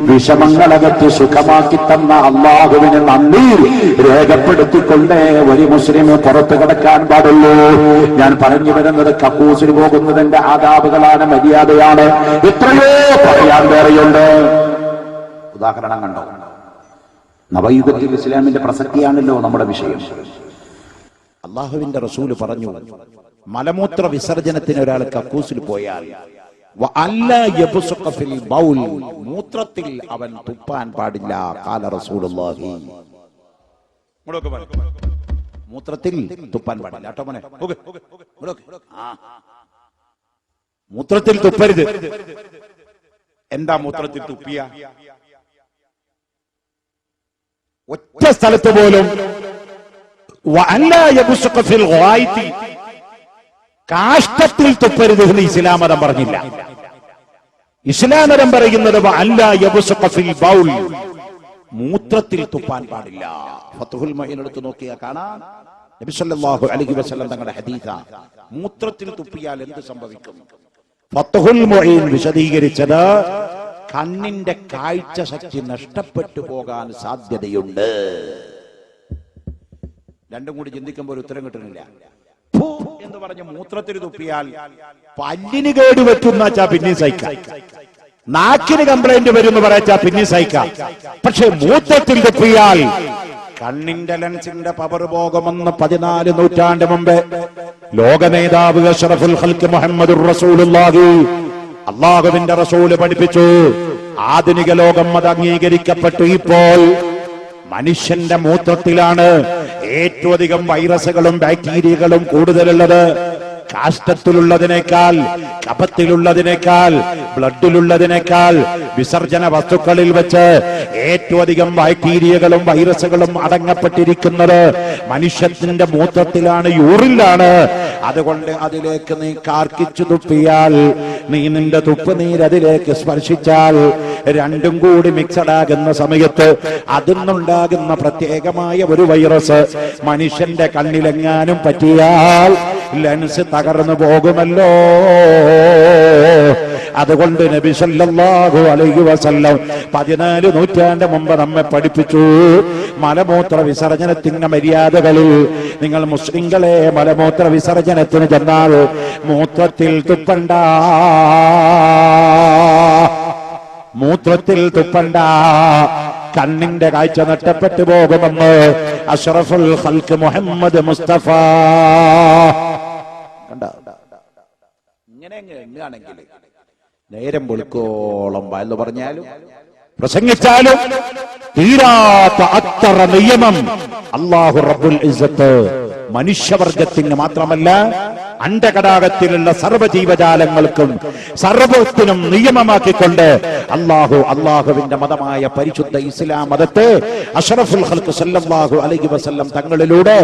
വിഷമങ്ങളകത്ത് സുഖമാക്കി തന്ന അള്ളാഹുവിന് നന്ദി രേഖപ്പെടുത്തിക്കൊണ്ടേ ഒരു മുസ്ലിം പുറത്തു കിടക്കാൻ പാടുള്ളൂ. ഞാൻ പറഞ്ഞു വരുന്നത്, കക്കൂസിന് പോകുന്നതിന്റെ ആദാബുകളാണ്, മര്യാദയാണ്. എത്രയോ പറയാൻ വേറെയുണ്ട്. ഉദാഹരണം കണ്ടോ? നവയുഗത്തിൽ ഇസ്ലാമിന്റെ പ്രസക്തിയാണല്ലോ നമ്മുടെ വിഷയം. അള്ളാഹുവിന്റെ റസൂല് പറഞ്ഞു, മലമൂത്ര വിസർജനത്തിന് ഒരാൾ കക്കൂസിൽ പോയാൽ മൂത്രത്തിൽ അവൻ തുപ്പാൻ പാടില്ല. ഖാല റസൂലുള്ളാഹി. മൂത്രത്തിൽ തുപ്പാൻ പാടില്ല. കേട്ടോ മോനെ, മൂത്രത്തിൽ തുപ്പരുത്. എന്താ മൂത്രത്തിൽ തുപ്പിയ? ഒറ്റ സ്ഥലത്ത് പോലും കാഷ്ടത്തിൽ തുപ്പരുത് എന്ന് ഇസ്ലാം മതം പറഞ്ഞില്ല. ഇസ്ലാം മതം പറയുന്നത് മൂത്രത്തിൽ തുപ്പാൻ പാടില്ല. ഫത്ഹുൽ മുഈൻ എടുത്ത് നോക്കിയാൽ കാണാം, നബി സല്ലല്ലാഹു അലൈഹി വസല്ലം തങ്ങളുടെ ഹദീസാ. മൂത്രത്തിൽ തുപ്പിയാൽ എന്ത് സംഭവിക്കും? ഫത്ഹുൽ മുഈൻ വിശദീകരിച്ചത്, കണ്ണിന്റെ കാഴ്ച ശക്തി നഷ്ടപ്പെട്ടു പോകാൻ സാധ്യതയുണ്ട്. രണ്ടും കൂടി ചിന്തിക്കുമ്പോൾ ഒരു ഉത്തരം കിട്ടുന്നില്ല. എന്ന് പറഞ്ഞ് മൂത്രത്തിൽ തുപ്പിയാൽ പല്ലിന് കേട് പറ്റുന്ന പിന്നെ സഹിക്കാം, നാക്കിന് കംപ്ലൈന്റ് വരും എന്ന് പറയാ പിന്നെ സഹിക്കാം. പക്ഷെ മൂത്രത്തിൽ തുപ്പിയാൽ കണ്ണിന്റെ ലെൻസിന്റെ പവർ പോകുമെന്ന് 14 നൂറ്റാണ്ട് മുമ്പ് ലോക നേതാവ് അഷ്റഫുൽ ഖൽഖ് മുഹമ്മദുർ റസൂലുള്ളാഹി, അല്ലാഹുവിന്റെ റസൂല് പഠിപ്പിച്ചു. ആധുനിക ലോകം അത് അംഗീകരിക്കപ്പെട്ടു. ഇപ്പോൾ മനുഷ്യന്റെ മൂത്രത്തിലാണ് ഏറ്റവും അധികം വൈറസുകളും ബാക്ടീരിയകളും കൂടുതലുള്ളത്. കാഷ്ടത്തിലുള്ളതിനേക്കാൾ, കഫത്തിലുള്ളതിനേക്കാൾ, ബ്ലഡിലുള്ളതിനേക്കാൾ വിസർജന വസ്തുക്കളിൽ വെച്ച് ഏറ്റവും അധികം ബാക്ടീരിയകളും വൈറസുകളും അടങ്ങപ്പെട്ടിരിക്കുന്നത് മനുഷ്യത്തിന്റെ മൂത്രത്തിലാണ്, യൂറിലാണ്. അതുകൊണ്ട് അതിലേക്ക് നീ കാർക്കിച്ചു തുപ്പിയാൽ, നീ നിന്റെ തുപ്പ് നീരതിലേക്ക് സ്പർശിച്ചാൽ, രണ്ടും കൂടി മിക്സഡ് ആകുന്ന സമയത്ത് അതിന്നുണ്ടാകുന്ന പ്രത്യേകമായ ഒരു വൈറസ് മനുഷ്യന്റെ കണ്ണിലെങ്ങാനും പറ്റിയാൽ ലെൻസ് തകർന്നു പോകുമല്ലോ. അതുകൊണ്ട് നബി സല്ലല്ലാഹു അലൈഹി വസല്ലം 14 നൂറ്റാണ്ട് മുമ്പ് നമ്മെ പഠിപ്പിച്ചു, മലമൂത്ര വിസർജനത്തിന്റെ മര്യാദകളിൽ നിങ്ങൾ മുസ്ലിങ്ങളെ മലമൂത്ര വിസർജനത്തിന് ചെന്നാൽ മൂത്രത്തിൽ തുപ്പണ്ട, മൂത്രത്തിൽ തുപ്പണ്ട. കണ്ണിന്റെ കാഴ്ച നഷ്ടപ്പെട്ടു പോകുമെന്ന് അഷ്റഫുൽ ഖൽഖ് മുഹമ്മദ് മുസ്തഫ. ഇങ്ങനെ എണ്ണുകയാണെങ്കിൽ നേരം വെളുക്കോളം എന്ന് പറഞ്ഞാലും പ്രസംഗിച്ചാലും തീരാത്ത അത്ര നിയമം അല്ലാഹു റബ്ബുൽ ഇസ്സത്ത് മനുഷ്യവർഗത്തിന് മാത്രമല്ല അണ്ടകടാകത്തിലുള്ള സർവ്വജീവജാലങ്ങൾക്കും സർവത്തിനും നിയമമാക്കിക്കൊണ്ട് അള്ളാഹുവിന്റെ മതമായ പരിശുദ്ധ ഇസ്ലാം മതത്തെ അഷ്റഫുൽ ഖൽഖ് സല്ലല്ലാഹു അലൈഹി വസല്ലം തങ്ങളിലൂടെ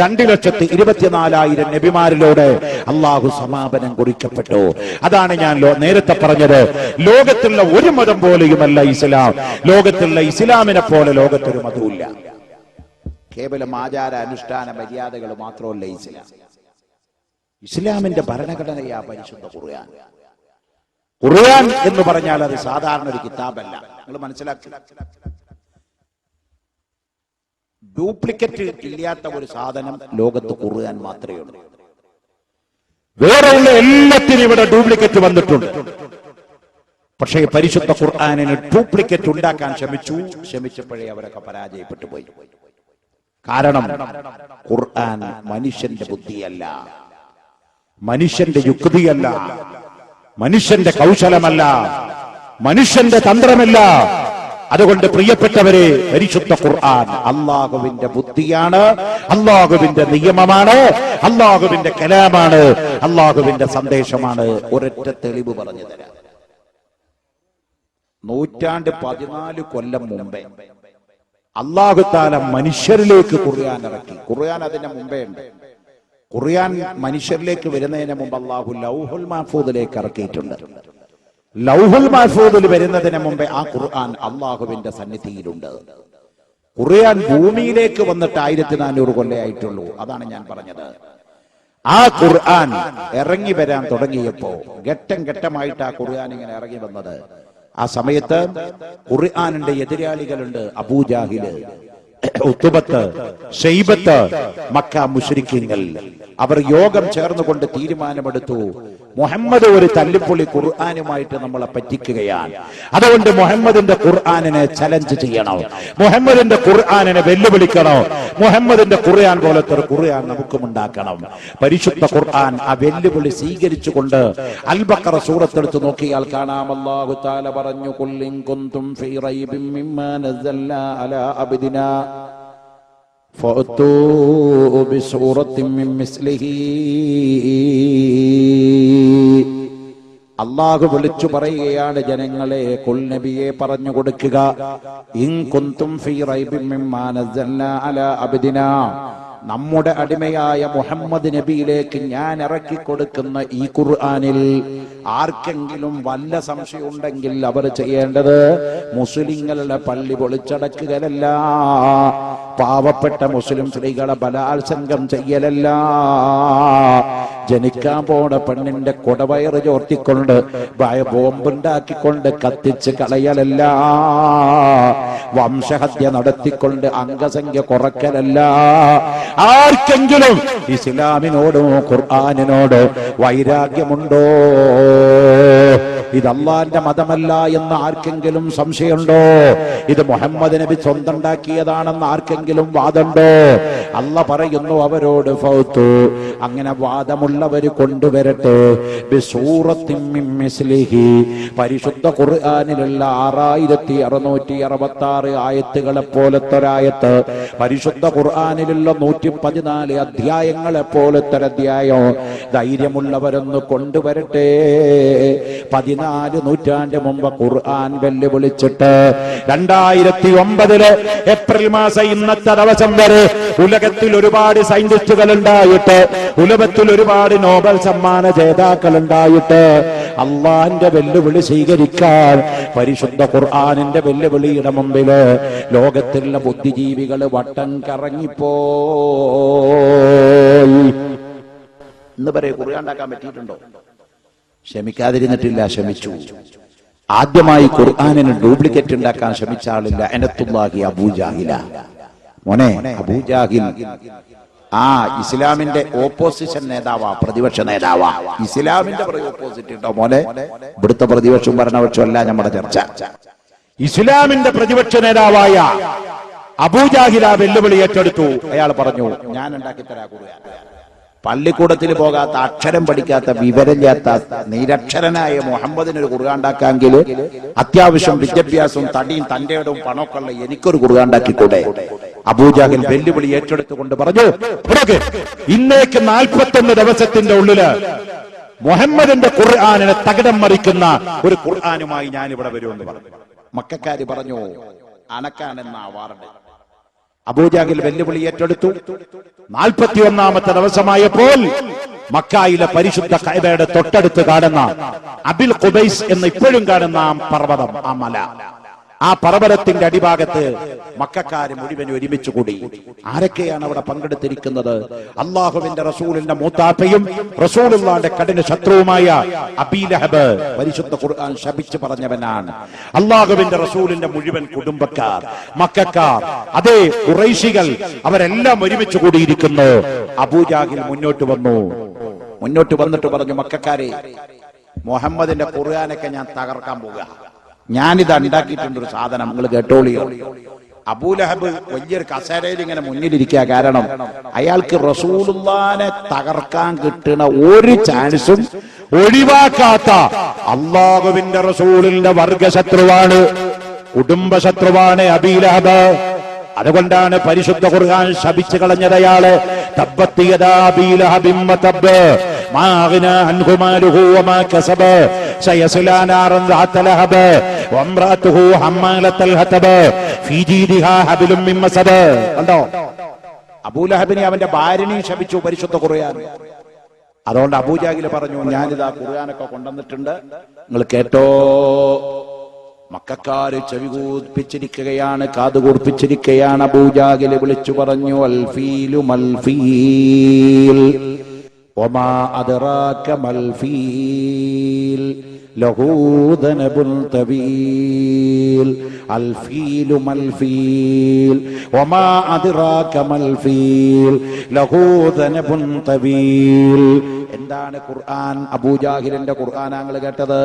2,24,000 നബിമാരിലൂടെ അള്ളാഹു സമാപനം കുറിക്കപ്പെട്ടു. അതാണ് ഞാൻ നേരത്തെ പറഞ്ഞത്. ലോകത്തുള്ള ഒരു മതം പോലെയുമല്ല ഇസ്ലാം. ലോകത്തുള്ള ഇസ്ലാമിനെ പോലെ ലോകത്തൊരു മതവുമില്ല. കേവലം ആചാര അനുഷ്ഠാന മര്യാദകൾ മാത്രമല്ല ഇസ്ലാം. ഇസ്ലാമിന്റെ ഭരണഘടനയാ പരിശുദ്ധ ഖുർആൻ. ഖുർആൻ എന്ന് പറഞ്ഞാൽ അത് സാധാരണ ഒരു കിതാബല്ല. നിങ്ങൾ മനസ്സിലാക്കി, ഡ്യൂപ്ലിക്കേറ്റ് ഇല്ലാത്ത ഒരു സാധനം ലോകത്ത് ഖുർആൻ മാത്രമേ ഉള്ളൂ. വേറെയുള്ള എല്ലാത്തിനും ഇവിടെ ഡ്യൂപ്ലിക്കേറ്റ് വന്നിട്ടുണ്ട്. പക്ഷേ പരിശുദ്ധ ഖുർആനിന് ഡ്യൂപ്ലിക്കേറ്റ് ഉണ്ടാക്കാൻ ശ്രമിച്ചപ്പോഴേ അവരൊക്കെ പരാജയപ്പെട്ടു പോയി. കാരണം ഖുർആൻ മനുഷ്യന്റെ ബുദ്ധിയല്ല, മനുഷ്യന്റെ യുക്തിയല്ല, മനുഷ്യന്റെ കൗശലമല്ല, മനുഷ്യന്റെ തന്ത്രമല്ല. അതുകൊണ്ട് പ്രിയപ്പെട്ടവരെ, പരിശുദ്ധ ഖുർആൻ അല്ലാഹുവിന്റെ ബുദ്ധിയാണ്, അല്ലാഹുവിന്റെ നിയമമാണ്, അല്ലാഹുവിന്റെ കലാമാണ്, അല്ലാഹുവിന്റെ സന്ദേശമാണ്. ഒരൊറ്റ തെളിവ് പറഞ്ഞു തരാം. 114 കൊല്ലം മുമ്പേ അല്ലാഹു തആല മനുഷ്യരിലേക്ക് ഖുർആൻ ഇറക്കി. ഖുർആൻ അതിന് മുമ്പേ ഉണ്ട്. ഖുർആൻ മനുഷ്യരിലേക്ക് വരുന്നതിന് മുമ്പ് അല്ലാഹു ലൗഹുൽ മഹ്ഫൂദിലേക്ക് ഇറക്കിയിട്ടുണ്ട്. ലൗഹുൽ മഹ്ഫൂദിൽ വരുന്നതിന് മുമ്പേ ആ ഖുർആൻ അല്ലാഹുവിന്റെ സന്നിധിയിലുണ്ട്. ഖുർആൻ ഭൂമിയിലേക്ക് വന്നിട്ട് 1400 കൊല്ലമായിട്ടുള്ളൂ. അതാണ് ഞാൻ പറഞ്ഞത്. ആ ഖുർആൻ ഇറങ്ങി വരാൻ തുടങ്ങിയപ്പോ ഘട്ടം ഘട്ടമായിട്ട് ആ ഖുർആൻ ഇങ്ങനെ ഇറങ്ങി വന്നത്. ആ സമയത്ത് ഖുർആനിന്റെ എതിരാളികളുണ്ട്. അബൂജാഹില്, ഉത്ബത്ത്, ശൈബത്ത്, മക്ക മുശ്രിക്കീങ്ങൾ. അവർ യോഗം ചേർന്നുകൊണ്ട് തീരുമാനമെടുത്തു, മുഹമ്മദ് ഒരു തല്ലിപ്പൊളി ഖുർആനുമായിട്ട് നമ്മളെ പറ്റിക്കുകയാണ്. അതുകൊണ്ട് മുഹമ്മദിന്റെ ഖുർആനിനെ ചലഞ്ച് ചെയ്യണം, മുഹമ്മദിന്റെ ഖുർആനിനെ വെല്ലുവിളിക്കണം, മുഹമ്മദിന്റെ ഖുർആൻ പോലത്തെ ഒരു ഖുർആൻ നമുക്കും ഉണ്ടാക്കണം. പരിശുദ്ധ ഖുർആൻ ആ വെല്ലുവിളി സ്വീകരിച്ചുകൊണ്ട് അൽ ബഖറ സൂറത്തെടുത്ത് നോക്കിയാൽ കാണാം, അല്ലാഹു തആല പറഞ്ഞു, ഖുൽ ഇൻ കുൻതും ഫീ റൈബിൻ മിമ്മാ നസ്സൽനാ അലാ അബ്ദിനാ ഫഅതൂ ബിസൂറത്തിൻ മിൻ മിസ്ലിഹി. അല്ലാഹു വിളിച്ചു പറയുകയാണ്, ജനങ്ങളെ, ഖുൽ നബിയെ പറഞ്ഞു കൊടുക്കുക, ഇൻ കുൻതും ഫീ റൈബിൻ മിമ്മാ നസ്സൽനാ അലാ അബ്ദിനാ, നമ്മുടെ അടിമയായ മുഹമ്മദ് നബിയിലേക്ക് ഞാൻ ഇറക്കി കൊടുക്കുന്ന ഈ ഖുർആനിൽ ആർക്കെങ്കിലും വല്ല സംശയം ഉണ്ടെങ്കിൽ അവർ ചെയ്യേണ്ടത് മുസ്ലിങ്ങളുടെ പള്ളി പൊളിച്ചടക്കുകയല്ല, പാവപ്പെട്ട മുസ്ലിം സ്ത്രീകളെ ബലാത്സംഗം ചെയ്യലല്ല, ജനിക്കാൻ പോണ പെണ്ണിന്റെ കൊടവയറ് ചോർത്തിക്കൊണ്ട് ബോംബുണ്ടാക്കിക്കൊണ്ട് കത്തിച്ച് കളയലല്ല, വംശഹത്യ നടത്തിക്കൊണ്ട് അംഗസംഖ്യ കുറക്കലല്ല. ആർക്കെങ്കിലും ഇസ്ലാമിനോടോ ഖുർആനിനോടോ വൈരാഗ്യമുണ്ടോ, ഇത് അള്ളാന്റെ മതമല്ല എന്ന് ആർക്കെങ്കിലും സംശയമുണ്ടോ, ഇത് മുഹമ്മദ് നബി സ്വന്തം ഉണ്ടാക്കിയതാണെന്ന് ആർക്കെങ്കിലും വാദമുണ്ടോ? അല്ല പറയുന്നു അവരോട്, ഫൗതു, അങ്ങനെ വാദമുള്ളവർ കൊണ്ടുവരട്ടെ, ബിസൂറത്തിൻ മിൻ മിസ്ലിഹി, പരിശുദ്ധ ഖുർആനിലുള്ള 6666 ആയത്തുകളെ പോലത്തെ ഒരായത്ത്, പരിശുദ്ധ ഖുർആനിലുള്ള 114 അധ്യായങ്ങളെ പോലത്തെ അധ്യായം ധൈര്യമുള്ളവരൊന്ന് കൊണ്ടുവരട്ടെ. 14 നൂറ്റാണ്ട് മുമ്പ് ഖുർആൻ വെല്ലുവിളിച്ചിട്ട് 2009 ഏപ്രിൽ മാസം ഇന്നത്തെ ദിവസം വരെ ഉലകത്തിൽ ഒരുപാട് സയന്റിസ്റ്റുകൾ ഉണ്ടായിട്ട്, ഉലകത്തിൽ ഒരുപാട് നോബൽ സമ്മാന ജേതാക്കൾ ഉണ്ടായിട്ട്, അള്ളാന്റെ വെല്ലുവിളി സ്വീകരിക്കാൻ പരിശുദ്ധ ഖുർആനിന്റെ വെല്ലുവിളിയുടെ മുമ്പില് ലോകത്തിലുള്ള ബുദ്ധിജീവികൾ വട്ടം കറങ്ങിപ്പോയി. ഇന്ന് പറയേ ഖുർആൻ ഉണ്ടാക്കാൻ പറ്റിയിട്ടുണ്ടോ? ശ്രമിക്കാതിരുന്നിട്ടില്ല, ശ്രമിച്ചു. ആദ്യമായി ഖുർആനിന് ഡ്യൂപ്ലിക്കേറ്റ് ഉണ്ടാക്കാൻ ശ്രമിച്ച ആളില്ല, അനത്തുല്ലാഹി അബൂജാഹില. മോനെ, അബൂജാഹിൽ ആ ഇസ്ലാമിന്റെ ഓപ്പോസിഷൻ നേതാവാ, പ്രതിപക്ഷ നേതാവാ. ഇസ്ലാമിന്റെ ഓപ്പോസിറ്റ് ഉണ്ടോ മോനെ? ഇവിടുത്തെ പ്രതിപക്ഷവും ഭരണപക്ഷവും അല്ല നമ്മുടെ ചർച്ച. ഇസ്ലാമിന്റെ പ്രതിപക്ഷ നേതാവായ അബൂജാഹില വെല്ലുവിളി ഏറ്റെടുത്തു. അയാൾ പറഞ്ഞു, ഞാൻ ഉണ്ടാക്കി തരാ ഖുർആൻ. പള്ളിക്കൂടത്തിൽ പോകാത്ത, അക്ഷരം പഠിക്കാത്ത, വിവരമില്ലാത്ത നിരക്ഷരനായ മുഹമ്മദിനൊരു ഖുർആൻ ഉണ്ടാക്കാമെങ്കിൽ അത്യാവശ്യം വിദ്യാഭ്യാസവും തടിയും തന്റെ ഇടവും പണമൊക്കെ ഉള്ള എനിക്കൊരു ഖുർആൻ ഉണ്ടാക്കിക്കൂടെ? അബൂജാഹിൽ വെല്ലുവിളി ഏറ്റെടുത്തുകൊണ്ട് പറഞ്ഞു, ഇന്നേക്ക് 41 ദിവസത്തിന്റെ ഉള്ളില് മുഹമ്മദിന്റെ ഖുർആനിനെ തകിടം മറിക്കുന്ന ഒരു ഖുർആനുമായി ഞാൻ ഇവിടെ വരുമെന്ന് പറഞ്ഞു. മക്കക്കാര് പറഞ്ഞു, അനക്കാനെന്ന അവാർഡ്. അബൂജാഹിൽ വെല്ലുവിളി ഏറ്റെടുത്തു. 41ാമത്തെ ദിവസമായപ്പോൾ മക്കായിലെ പരിശുദ്ധ കഅബയുടെ തൊട്ടടുത്ത് കാണുന്ന അബിൽ ഖുബൈസ് എന്ന് ഇപ്പോഴും കാണുന്ന ആ പർവ്വതം, ആ മല, ആ പർവ്വതത്തിന്റെ അടിഭാഗത്ത് മക്കക്കാര് മുഴുവൻ ഒരുമിച്ച് കൂടി. ആരൊക്കെയാണ് അവിടെ പങ്കെടുത്തിരിക്കുന്നത്? അള്ളാഹുവിന്റെ റസൂലിന്റെ മൂത്താപ്പയും റസൂലുള്ളാഹിന്റെ കഠിന ശത്രുവുമായ അബീലഹബ് പരിശുദ്ധ ഖുർആൻ ശപിച്ചു പറഞ്ഞവനാണ്. അള്ളാഹുവിന്റെ റസൂലിന്റെ മുഴുവൻ കുടുംബക്കാർ, മക്കക്കാർ, അതേ ഖുറൈശികൾ, അവരെല്ലാം ഒരുമിച്ച് കൂടിയിരിക്കുന്നു. അബൂജാഹിൽ മുന്നോട്ട് വന്നിട്ട് പറഞ്ഞു, മക്കക്കാരെ, മുഹമ്മദിന്റെ ഖുർആനൊക്കെ ഞാൻ തകർക്കാൻ പോകുക. ഞാനിത് ഉണ്ടാക്കിയിട്ടുണ്ട് ഒരു സാധനം, നിങ്ങൾ കേട്ടോളിയോ. അബൂലഹബ് വലിയൊരു കസേരയിൽ ഇങ്ങനെ മുന്നിലിരിക്കുക. കാരണം അയാൾക്ക് റസൂലുള്ളാഹിനെ തകർക്കാൻ കിട്ടുന്ന ഒരു ചാൻസും ഒഴിവാക്കാത്ത അള്ളാഹുവിന്റെ റസൂലിന്റെ വർഗശത്രുവാണ്, കുടുംബശത്രുവാണ് അബീലഹബ്. അതുകൊണ്ടാണ് പരിശുദ്ധ ഖുർആൻ ശപിച്ചു കളഞ്ഞതയാള്. തബ്ബത് യദാ അബീലഹബിൻ വതബ്ബ മാ അഗ്നാ അൻഹു മാലുഹു വമാ കസബ സയസ്ലാ നാറൻ ദാത ലഹബ വംറഅതുഹു ഹമ്മാലത്തൽ ഹതബ ഫീ ജീദിഹാ ഹബ്ലും മിൻ മസദ. കണ്ടോ, അബൂലഹബിനെ അവന്റെ ഭാര്യനെയും ശപിച്ചു പരിശുദ്ധ ഖുർആൻ. അതുകൊണ്ട് അബൂജാഹിൽ പറഞ്ഞു, ഞാനിതാ ഖുർആനൊക്കെ കൊണ്ടുവന്നിട്ടുണ്ട്, നിങ്ങൾ കേട്ടോ. മക്കക്കാര് ചെവി കൂർപ്പിച്ചിരിക്കുകയാണ്, കാതുകൂർപ്പിച്ചിരിക്കുകയാണ്. അബൂജാഹിൽ വിളിച്ചു പറഞ്ഞു, അൽഫീലു മൽഫീൽ വമാ അദ്റാക മൽഫീൽ ലഹു ദനബുൻ തവീൽ അൽഫീലു മൽഫീൽ വമാ അദ്റാക മൽഫീൽ ലഹു ദനബുൻ തവീൽ. എന്താണ് ഖുർആൻ? അബൂജാഹിലിന്റെ ഖുർആൻ ഞങ്ങൾ കേട്ടത്.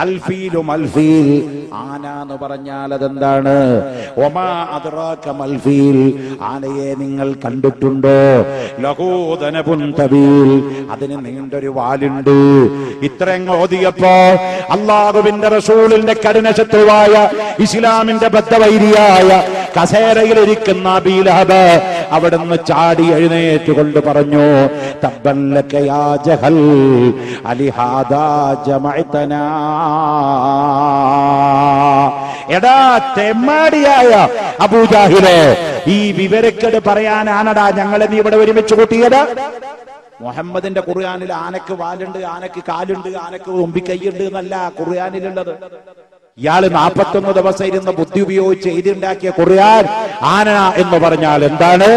അൽഫീലു മൽഫീൽ, ആന എന്ന് പറഞ്ഞാൽ അതെന്താണ്? വമാ അദ്റാക മൽഫീൽ, ആനയെ നിങ്ങൾ കണ്ടിട്ടുണ്ടോ? ലഹു ദനബുൻ തവീൽ, അതിന് നീണ്ടൊരു വാലുണ്ട്. ഇത്രയും ഓതിയപ്പോ അള്ളാഹുവിന്റെ റസൂലിന്റെ കഠിന ശത്രുവായ ഇസ്ലാമിന്റെ ബദ്ധവൈരിയായ കസേരയിലിരിക്കുന്ന അബീലഹബ് അവിടുന്ന് ചാടി എഴുന്നേറ്റുകൊണ്ട് പറഞ്ഞു, തബ്ബൻ ലക യാ ജഹൽ അലിഹാദാ ജമഅതനാ. എടാ തെമ്മാടിയായ അബൂജാഹിലെ, ഈ വിവരക്കേട് പറയാനാണടാ ഞങ്ങളെ നീ ഇവിടെ ഒരുമിച്ച് കൂട്ടിയത്? മുഹമ്മദിന്റെ ഖുർആനിൽ ആനക്ക് വാലുണ്ട്, ആനക്ക് കാലുണ്ട്, ആനക്ക് ഒമ്പിക്കൈയുണ്ട് എന്നല്ല ഖുർആനിലുള്ളത്. ഇയാള് 41 ദിവസം ഇരുന്ന് ബുദ്ധി ഉപയോഗിച്ച് എഴുതിണ്ടാക്കിയ ഖുർആൻ ആന എന്ന് പറഞ്ഞാൽ എന്താണ്?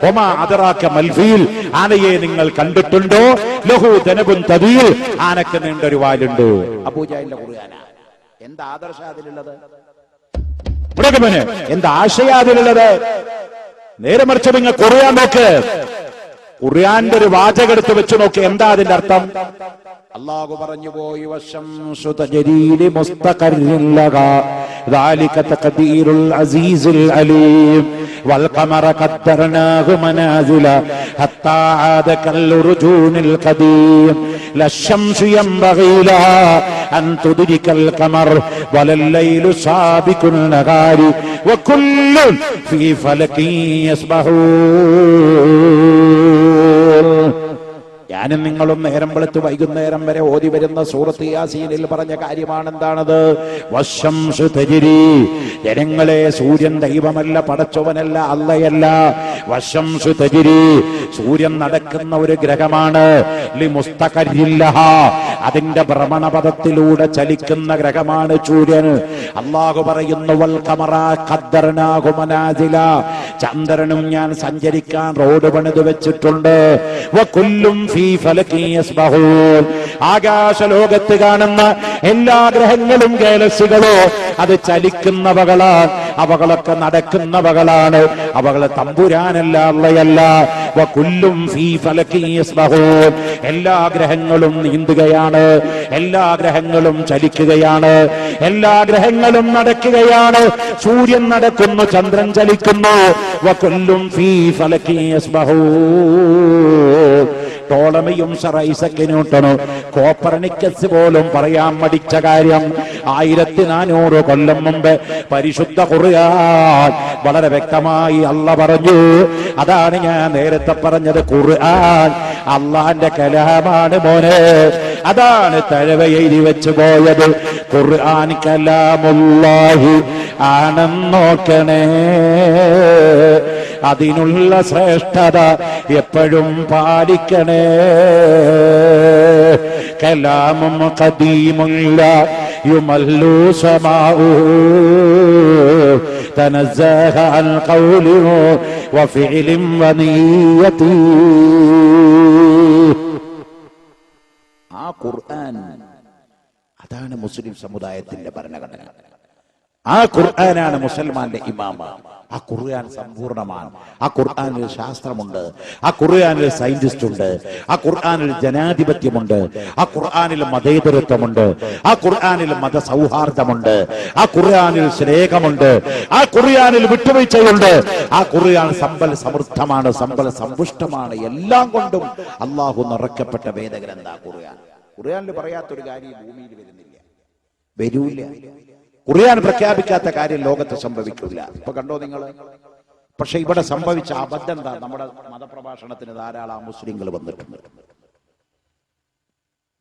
ഒമാ അദ്റാക മൽഫീൽ, ആനയെ നിങ്ങൾ കണ്ടിട്ടുണ്ടോ? ലഹു ദനബുൻ തവീൽ, ആനക്ക് നീണ്ടൊരു വാലുണ്ട്. അബൂജാഹിലിന്റെ ഖുർആനാ. എന്താ ആദർശ അതിലുള്ളത്? എന്താ ആശയ അതിലുള്ളത്? നേരെ മറിച്ച് നിങ്ങൾ ഖുർആൻ നോക്ക്, ഖുർആന്റെ ഒരു വാചകം എടുത്ത് വെച്ച് നോക്ക്, എന്താ അതിന്റെ അർത്ഥം? അല്ലാഹു പറഞ്ഞു പോയി, വശംസു തജ്രീ ലിമുസ്തഖറിൻ ലഹാ ദാലിക തഖദീറുൽ അസീസുൽ അലീം വൽ ഖമറ ഖദ്ദർനാഹു മനാസില ഹത്താ ആദ കൽ ഉർജൂനിൽ ഖദീം ലശംസു യംബഗീ ലഹാ അൻ തുദ്രികൽ ഖമർ വലൽ ലൈലു സാബിഖുൻ നഹാരി വകുല്ലുൻ ഫീ ഫലകിൻ യസ്ബഹൂൻ. ഞാനും നിങ്ങളും നേരം വെളുത്ത് വൈകുന്നേരം വരെ ഓതി വരുന്ന സൂറത്ത് യാസീനിൽ പറഞ്ഞ കാര്യമാണ്. എന്താണത്? വശംസു തജ്രീ, ജനങ്ങളെ, സൂര്യൻ ദൈവമല്ല, പടച്ചവനല്ല, അള്ളയല്ല. വശംസു തജ്രീ, സൂര്യൻ നടക്കുന്ന ഒരു ഗ്രഹമാണ്. ലിമുസ്തഖറിൻ ലഹാ, അതിന്റെ ഭ്രമണപഥത്തിലൂടെ ചലിക്കുന്ന ഗ്രഹമാണ് സൂര്യൻ. അല്ലാഹു പറയുന്നു, വൽ ഖമറ ഖദ്ദർനാഹു മനാസില, ചന്ദ്രനും ഞാൻ സഞ്ചരിക്കാൻ റോഡ് പണിത് വെച്ചിട്ടുണ്ട്. വകുല്ലും ഫീ ഫലകിൻ യസ്ബഹൂൻ, ആകാശലോകത്ത് കാണുന്ന എല്ലാ ഗ്രഹങ്ങളും ഗാലക്സികളോ അത് ചലിക്കുന്നവകളാണ്, അവകളൊക്കെ നടക്കുന്നവകളാണ്, അവകളെ തമ്പുരാനല്ല, അള്ളയല്ല. വകുല്ലും ഫീ ഫലകിൻ യസ്ബഹൂൻ, എല്ലാ ഗ്രഹങ്ങളും നീന്തുകയാണ്, എല്ലാ ഗ്രഹങ്ങളും ചലിക്കുകയാണ്, എല്ലാ ഗ്രഹങ്ങളും നടക്കുകയാണ്. സൂര്യൻ നടക്കുന്നു, ചന്ദ്രൻ ചലിക്കുന്നു. വകുല്ലും ഫീ ഫലകിൻ യസ്ബഹൂൻ. ടോളമിയും സർ ഐസക് ന്യൂട്ടനും കോപ്പർനിക്കസ് പോലും പറയാൻ മടിച്ച കാര്യം 1400 കൊല്ലം മുമ്പ് പരിശുദ്ധ ഖുർആൻ വളരെ വ്യക്തമായി അല്ലാഹ് പറഞ്ഞു. അതാണ് ഞാൻ നേരത്തെ പറഞ്ഞത്, ഖുർആൻ അള്ളാന്റെ കലാമാണ് മോനെ. അതാണ് തഴവ എഴുതി വെച്ചു പോയത്. ഖുർആൻ കലാമുല്ലാഹി ആണെന്ന് നോക്കണേ, അതിനുള്ള ശ്രേഷ്ഠത എപ്പോഴും പാലിക്കണേ. കലാമും ഖദീമുല്ല യുമല്ലു സമാഉ തനസ്സഹ അൻ ഖൗലി വഫിഇലിൻ വനിയതി. ആ ഖുർആൻ അതാണ് മുസ്ലിം സമുദായത്തിന്റെ ഭരണഘടന. ആ ഖുർആനാണ് മുസൽമാന്റെ ഇമാമ. ആ ഖുർആൻ സമ്പൂർണ്ണമാണ്. ആ ഖുർആനിൽ ശാസ്ത്രമുണ്ട്, ആ ഖുർആനിൽ സയന്റിസ്റ്റ് ഉണ്ട്, ആ ഖുർആനിൽ ജനാധിപത്യമുണ്ട്, ആ ഖുർആനിൽ മതേതരത്വമുണ്ട്, ആ ഖുർആനിൽ മതസൗഹാർദ്ദമുണ്ട്, ആ ഖുർആനിൽ സ്നേഹമുണ്ട്, ആ ഖുർആനിൽ വിട്ടുവീഴ്ചയുണ്ട്. ആ ഖുർആൻ സമ്പൽ സമൃദ്ധമാണ്, സമ്പൽ സമ്പുഷ്ടമാണ്. എല്ലാം കൊണ്ടും അള്ളാഹു നിറക്കപ്പെട്ട വേദഗ്രന്ഥ ഖുർആൻ. ഖുർആനിൽ പറയാത്തൊരു കാര്യം ഭൂമിയിൽ വരുന്നില്ല, വരൂല. ഖുർആൻ പ്രഖ്യാപിക്കാത്ത കാര്യം ലോകത്ത് സംഭവിക്കില്ല. ഇപ്പൊ കണ്ടോ നിങ്ങൾ? പക്ഷെ ഇവിടെ സംഭവിച്ച അബദ്ധം എന്താ? നമ്മുടെ മതപ്രഭാഷണത്തിന് ധാരാളം മുസ്ലിങ്ങൾ വന്നിട്ടുണ്ട്.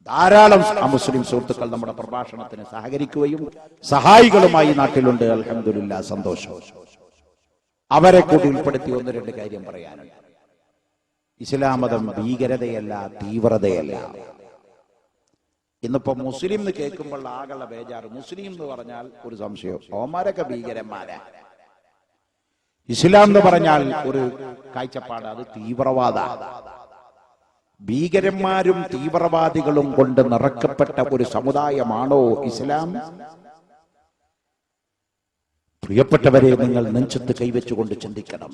ധാരാളം മുസ്ലിം സുഹൃത്തുക്കൾ നമ്മുടെ പ്രഭാഷണത്തിന് സഹകരിക്കുകയും സഹായികളുമായി നാട്ടിലുണ്ട്. അൽഹംദുലില്ലാഹ്, സന്തോഷം. അവരെ കൂടി ഉൾപ്പെടുത്തി ഒന്ന് രണ്ട് കാര്യം പറയാനുണ്ട്. ഇസ്ലാം മതം ഭീകരതയല്ല, തീവ്രതയല്ല. ഇന്നിപ്പോ മുസ്ലിം എന്ന് കേൾക്കുമ്പോൾ ആകെയുള്ള ബേജാറ്. മുസ്ലിം എന്ന് പറഞ്ഞാൽ ഒരു സംശയം, ഓമാരൊക്കെ ഭീകരന്മാരാ. ഇസ്ലാം എന്ന് പറഞ്ഞാൽ ഒരു കാഴ്ചപ്പാട്, അത് തീവ്രവാദ. ഭീകരന്മാരും തീവ്രവാദികളും കൊണ്ട് നിറക്കപ്പെട്ട ഒരു സമുദായമാണോ ഇസ്ലാം? പ്രിയപ്പെട്ടവരെ, നിങ്ങൾ നെഞ്ചത്ത് കൈവച്ചുകൊണ്ട് ചിന്തിക്കണം.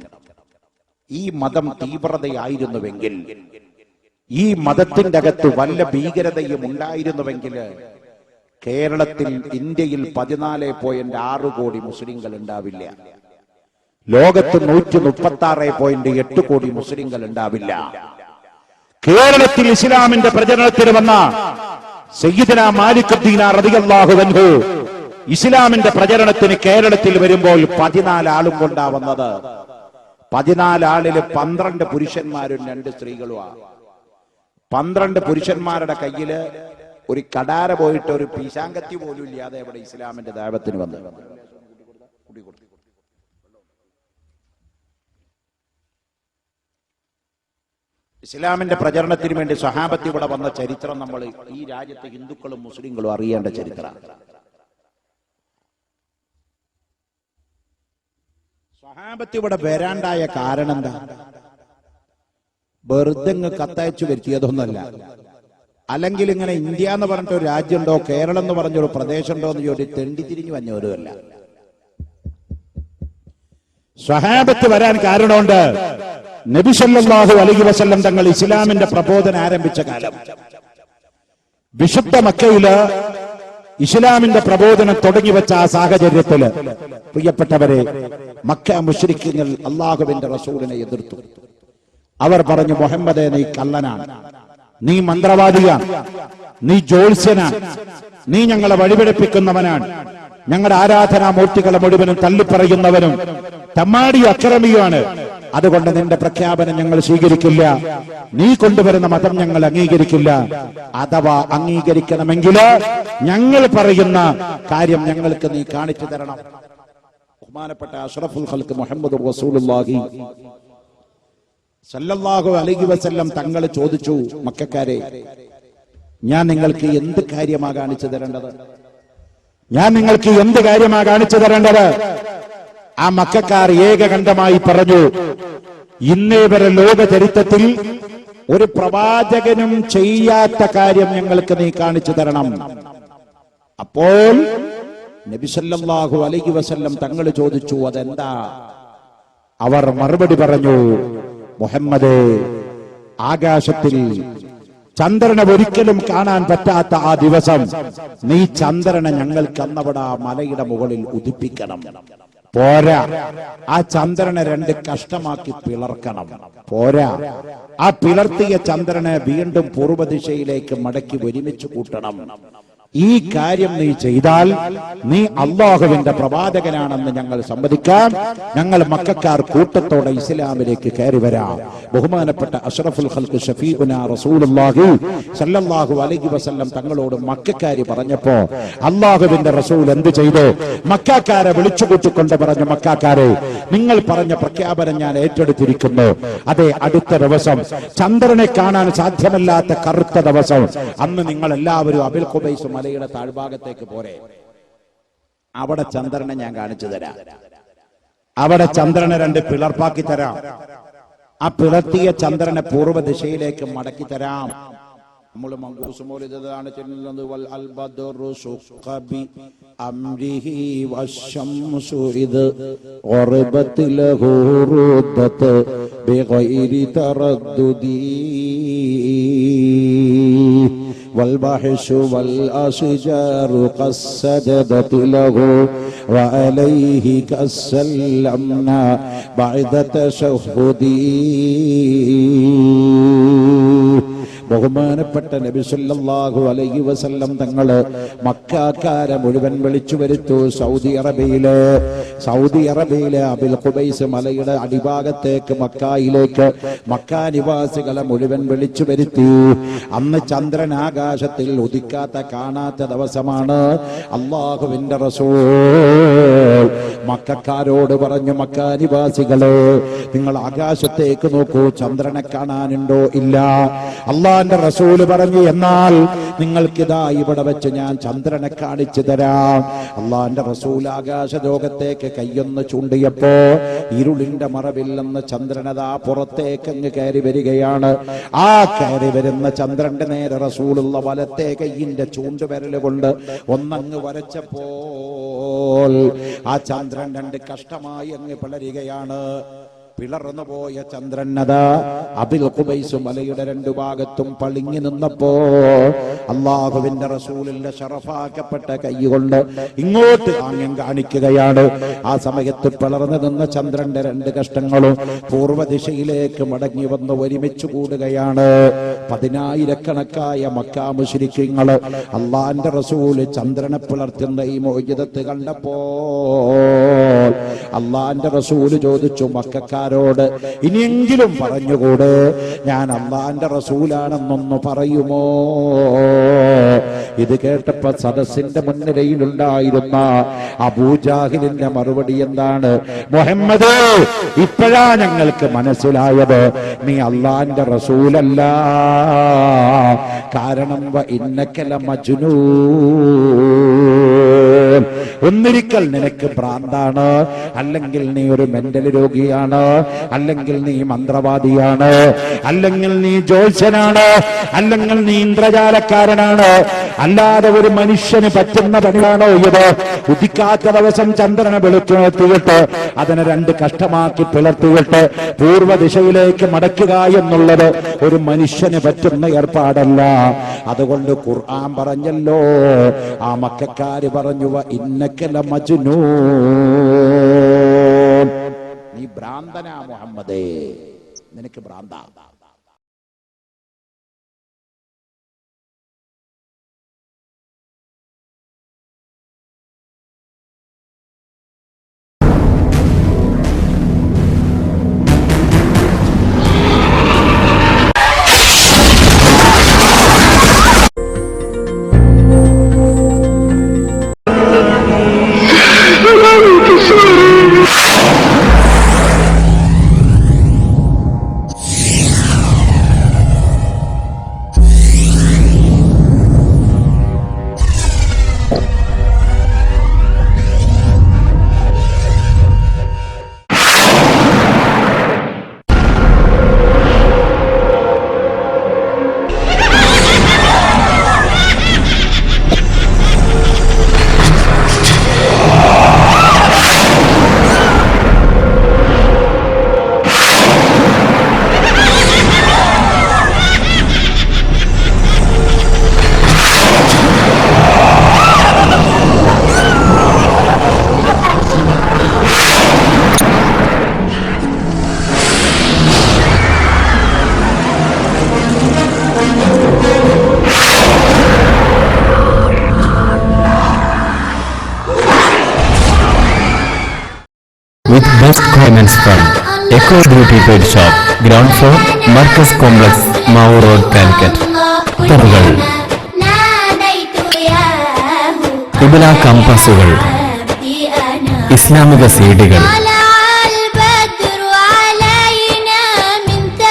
ഈ മതം തീവ്രതയായിരുന്നുവെങ്കിൽ, ഈ മതത്തിന്റെ അകത്ത് വല്ല ഭീകരതയും ഉണ്ടായിരുന്നുവെങ്കിൽ കേരളത്തിൽ, ഇന്ത്യയിൽ 14.6 കോടി മുസ്ലിങ്ങൾ ഉണ്ടാവില്ല. ലോകത്ത് 136.8 കോടി മുസ്ലിങ്ങൾ ഉണ്ടാവില്ല. കേരളത്തിൽ ഇസ്ലാമിന്റെ പ്രചരണത്തിന് വന്ന സയ്യിദന മാലിക് ദീനാർ റളിയല്ലാഹു അൻഹു ഇസ്ലാമിന്റെ പ്രചരണത്തിന് കേരളത്തിൽ വരുമ്പോൾ 14 ആളും കൊണ്ടാ വന്നത്. 14 ആളില് 12 പുരുഷന്മാരും 2 സ്ത്രീകളുമാണ്. 12 പുരുഷന്മാരുടെ കയ്യില് ഒരു കടാര പോയിട്ട് ഒരു പീശാങ്കത്തി പോലും ഇല്ലാതെ ഇവിടെ ഇസ്ലാമിന്റെ ദാവത്തിന് വന്നു. ഇസ്ലാമിന്റെ പ്രചരണത്തിന് വേണ്ടി സ്വഹാബത്ത് ഇവിടെ വന്ന ചരിത്രം നമ്മൾ ഈ രാജ്യത്തെ ഹിന്ദുക്കളും മുസ്ലിങ്ങളും അറിയേണ്ട ചരിത്രമാണ്. സ്വഹാബത്ത് ഇവിടെ വരാണ്ടായ കാരണം എന്താ? വെറുതെ കത്തയച്ചു വരുത്തിയതൊന്നല്ല. അല്ലെങ്കിൽ ഇങ്ങനെ ഇന്ത്യ എന്ന് പറഞ്ഞിട്ട് ഒരു രാജ്യമുണ്ടോ, കേരളം എന്ന് പറഞ്ഞൊരു പ്രദേശമുണ്ടോ എന്ന് ചോദിച്ച് തെണ്ടി തിരിഞ്ഞു വന്നവരുമല്ല. സ്വഹാബത്ത് വരാൻ കാരണമുണ്ട്. നബി സല്ലല്ലാഹു അലൈഹി വസല്ലം തങ്ങൾ ഇസ്ലാമിന്റെ പ്രബോധനം ആരംഭിച്ച കാലം, വിശുദ്ധ മക്കയില് ഇസ്ലാമിന്റെ പ്രബോധനം തുടങ്ങി വെച്ച ആ സാഹചര്യത്തില് പ്രിയപ്പെട്ടവരെ, മക്ക മുശ്രിക്കുകൾ അള്ളാഹുവിന്റെ റസൂലിനെ എതിർത്തു. അവർ പറഞ്ഞു, മുഹമ്മദേ, നീ കള്ളനാണ്, നീ മന്ത്രവാദിയാണ്, നീ ജ്യോത്സ്യനാണ്, നീ ഞങ്ങളെ വഴിപിഴപ്പിക്കുന്നവനാണ്, ഞങ്ങളുടെ ആരാധനാ മൂർത്തികളെ മുഴുവനും തള്ളിപ്പറയുന്നവനും തമ്മാടി അക്രമിയുമാണ്. അതുകൊണ്ട് നിന്റെ പ്രഖ്യാപനം ഞങ്ങൾ സ്വീകരിക്കില്ല, നീ കൊണ്ടുവരുന്ന മതം ഞങ്ങൾ അംഗീകരിക്കില്ല. അഥവാ അംഗീകരിക്കണമെങ്കിൽ ഞങ്ങൾ പറയുന്ന കാര്യം ഞങ്ങൾക്ക് നീ കാണിച്ചു തരണം. ബഹുമാനപ്പെട്ട അഷ്റഫുൽ ഖൽഖ് മുഹമ്മദ് റസൂലുള്ളാഹി സല്ലല്ലാഹു അലൈഹി വസല്ലം തങ്ങൾ ചോദിച്ചു, മക്കക്കാരെ, ഞാൻ നിങ്ങൾക്ക് എന്ത് കാര്യമാ കാണിച്ചു തരേണ്ടത്? ഞാൻ നിങ്ങൾക്ക് എന്ത് കാര്യമാ കാണിച്ചു തരേണ്ടത്? ആ മക്കക്കാർ ഏകകണ്ഠമായി പറഞ്ഞു, ഇന്നേ വരെ ലോക ചരിത്രത്തിൽ ഒരു പ്രവാചകനും ചെയ്യാത്ത കാര്യം ഞങ്ങൾക്ക് നീ കാണിച്ചു തരണം. അപ്പോൾ നബി സല്ലല്ലാഹു അലൈഹി വസല്ലം തങ്ങൾ ചോദിച്ചു, അതെന്താ? അവർ മറുപടി പറഞ്ഞു, മുഹമ്മദേ, ആകാശത്തിൽ ചന്ദ്രനെ ഒരിക്കലും കാണാൻ പറ്റാത്ത ആ ദിവസം നീ ചന്ദ്രനെ ഞങ്ങൾക്ക് അന്നവിടെ ആ മലയുടെ മുകളിൽ ഉദിപ്പിക്കണം. പോരാ, ആ ചന്ദ്രനെ 2 കഷ്ടമാക്കി പിളർക്കണം. പോരാ, ആ പിളർത്തിയ ചന്ദ്രനെ വീണ്ടും പൂർവ്വദിശയിലേക്ക് മടക്കി ഒരുമിച്ച് കൂട്ടണം. ഈ കാര്യം നീ ചെയ്താൽ നീ അള്ളാഹുവിന്റെ പ്രവാചകനാണെന്ന് ഞങ്ങൾ സമ്മതിക്കാം. ഞങ്ങൾ മക്കക്കാർ കൂട്ടത്തോടെ ഇസ്ലാമിലേക്ക് കയറി വരാം. ബഹുമാനപ്പെട്ട അഷ്റഫുൽ ഖൽഖ് ഷഫീഉനാ റസൂലുള്ളാഹി സല്ലല്ലാഹു അലൈഹി വസല്ലം തങ്ങളോട് മക്കക്കാരി പറഞ്ഞപ്പോ അള്ളാഹുവിന്റെ റസൂൽ എന്ത് ചെയ്തു? മക്കക്കാരെ വിളിച്ചുകൂട്ടിക്കൊണ്ട് പറഞ്ഞു, മക്കക്കാരെ, നിങ്ങൾ പറഞ്ഞ പ്രഖ്യാപനം ഞാൻ ഏറ്റെടുത്തിരിക്കുന്നു. അതെ, അടുത്ത ദിവസം ചന്ദ്രനെ കാണാൻ സാധ്യമല്ലാത്ത കറുത്ത ദിവസം, അന്ന് നിങ്ങൾ എല്ലാവരും അബിൽ ഖുബൈസ് മലയുടെ താഴ്ഭാഗത്തേക്ക് പോരെ, അവിടെ ചന്ദ്രനെ ഞാൻ കാണിച്ചു തരാം. അവിടെ ചന്ദ്രനെ 2 പിളർപ്പാക്കി തരാം. ആ പിളർത്തിയ ചന്ദ്രനെ പൂർവ്വ ദിശയിലേക്ക് മടക്കി തരാം. നമ്മൾ മങ്കൂസ് മൗലിദാണ് ചൊല്ലുന്നത്. വൽ അൽബദറു സുഖബി അംരിഹി വശംസു ഇദ് ഖർബത് ലഹു റുദ്ദത് ബിഗൈരി തറദ്ദുദി والبحش والأشجار قد سجدت له وعليه كسلمنا بعد تشهدي. ബഹുമാനപ്പെട്ട നബി സല്ലല്ലാഹു അലൈഹി വസല്ലം തങ്ങള് മക്കാക്കാരെ മുഴുവൻ വിളിച്ചു വരുത്തു. സൗദി അറേബ്യയിലെ അബിൽ ഖുബൈസ് മലയുടെ അടിഭാഗത്തേക്ക് മക്കായിലേക്ക് മക്കാ നിവാസികളെ മുഴുവൻ വിളിച്ചു വരുത്തി. അന്ന് ചന്ദ്രൻ ആകാശത്തിൽ ഉദിക്കാത്ത കാണാത്ത ദിവസമാണ്. അല്ലാഹുവിന്റെ റസൂൽ മക്കാരോട് പറഞ്ഞു, മക്കാ നിവാസികളെ, നിങ്ങൾ ആകാശത്തേക്ക് നോക്കൂ, ചന്ദ്രനെ കാണാനുണ്ടോ? ഇല്ല. അള്ളാന്റെ റസൂല് പറഞ്ഞു, എന്നാൽ നിങ്ങൾക്കിതാ ഇവിടെ വെച്ച് ഞാൻ ചന്ദ്രനെ കാണിച്ചു തരാം. അള്ളാന്റെ റസൂൽ ആകാശ ലോകത്തേക്ക് കയ്യൊന്ന് ചൂണ്ടിയപ്പോ ഇരുളിന്റെ മറവിൽ നിന്ന് ചന്ദ്രനതാ പുറത്തേക്ക് അങ്ങ് കയറി വരികയാണ്. ആ കയറി വരുന്ന ചന്ദ്രന്റെ നേരെ റസൂലുള്ള വലത്തെ കയ്യിന്റെ ചൂണ്ടുവിരല് കൊണ്ട് ഒന്നങ്ങ് വരച്ചപ്പോൾ ആ ചന്ദ്രൻ 2 കഷ്ടമായി അങ്ങ് പിളരുകയാണ്. പിളർന്നു പോയ ചന്ദ്രനതാ അബിൽ ഖുബൈസ് മലയുടെ 2 ഭാഗത്തും പളിങ്ങി നിന്നപ്പോ അല്ലാഹുവിന്റെ റസൂലിന്റെ ശറഫാക്കപ്പെട്ട കൈകൊണ്ട് ഇങ്ങോട്ട് ആംഗ്യം കാണിക്കുകയാണ്. ആ സമയത്ത് പിളർന്നു നിന്ന ചന്ദ്രന്റെ 2 കഷ്ടങ്ങളും പൂർവ്വ ദിശയിലേക്ക് മടങ്ങി വന്ന് ഒരുമിച്ച് കൂടുകയാണ്. 10,000-കണക്കായ മക്കാ മുശ്രിക്കീങ്ങൾ അള്ളാന്റെ റസൂല് ചന്ദ്രനെ പിളർത്തുന്ന ഈ മുഅ്ജിസത്ത് കണ്ടപ്പോൾ അള്ളാന്റെ റസൂല് ചോദിച്ചു, മക്കക്കാരോട് ഇനിയെങ്കിലും പറഞ്ഞുകൂടെ, ഞാൻ അള്ളാന്റെ റസൂലാണെന്നൊന്ന് പറയുമോ? ഇത് കേട്ടപ്പോ സദസ്സിന്റെ മുൻനിരയിലുണ്ടായിരുന്ന അബൂജാഹിലിന്റെ മറുപടി എന്താണ്? മുഹമ്മദ്, ഇപ്പോഴാ ഞങ്ങൾക്ക് മനസ്സിലായത് നീ അള്ളാന്റെ റസൂലല്ല. കാരണം ഇന്നക്കല മജ്നൂൻ, ഒന്നിരിക്കൽ നിനക്ക് ഭ്രാന്താണ്, അല്ലെങ്കിൽ നീ ഒരു മെന്റൽ രോഗിയാണ്, അല്ലെങ്കിൽ നീ മന്ത്രവാദിയാണ്, അല്ലെങ്കിൽ നീ ജ്യോത്സ്യനാണ്, അല്ലെങ്കിൽ നീ ഇന്ദ്രജാലക്കാരനാണ്. അല്ലാതെ ഒരു മനുഷ്യന് പറ്റുന്ന പണിയാണോ ഇത്? ഉദിക്കാത്ത ദിവസം ചന്ദ്രനെ വെളുത്തുണർത്തിയിട്ട് അതിനെ 2 കഷ്ടമാക്കി പിളർത്തിയിട്ട് പൂർവ്വ ദിശയിലേക്ക് മടക്കുക എന്നുള്ളത് ഒരു മനുഷ്യന് പറ്റുന്ന ഏർപ്പാടല്ല. അതുകൊണ്ട് ഖുർആൻ പറഞ്ഞല്ലോ, ആ മക്കക്കാര് പറഞ്ഞു, ഇന്നക്കല മജ്നൂൻ, നീ ഭ്രാന്തനാ മുഹമ്മദേ, നിനക്ക് ഭ്രാന്താ. with best garments from Eco Beauty Trade Shop, ground floor, Marcus Complex, Mau Road, Calicut. Targal Ibla കമ്പസുകൾ, ഇസ്ലാമിക സീഡികൾ,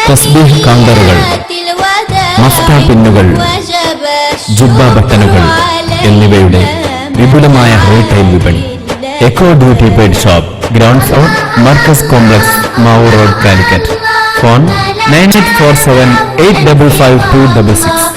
തസ്ബീഹ് കൗണ്ടറുകൾ, മഫ്ത പിന്നുകൾ, ജുബ്ബ ബട്ടണുകൾ, എന്നിവയുടെ വിപുലമായ റീറ്റെയിൽ വിപണി. Echo duty paid shop, ground floor, Markaz complex, Mavoor road, Calicut. Phone 9847 855 266.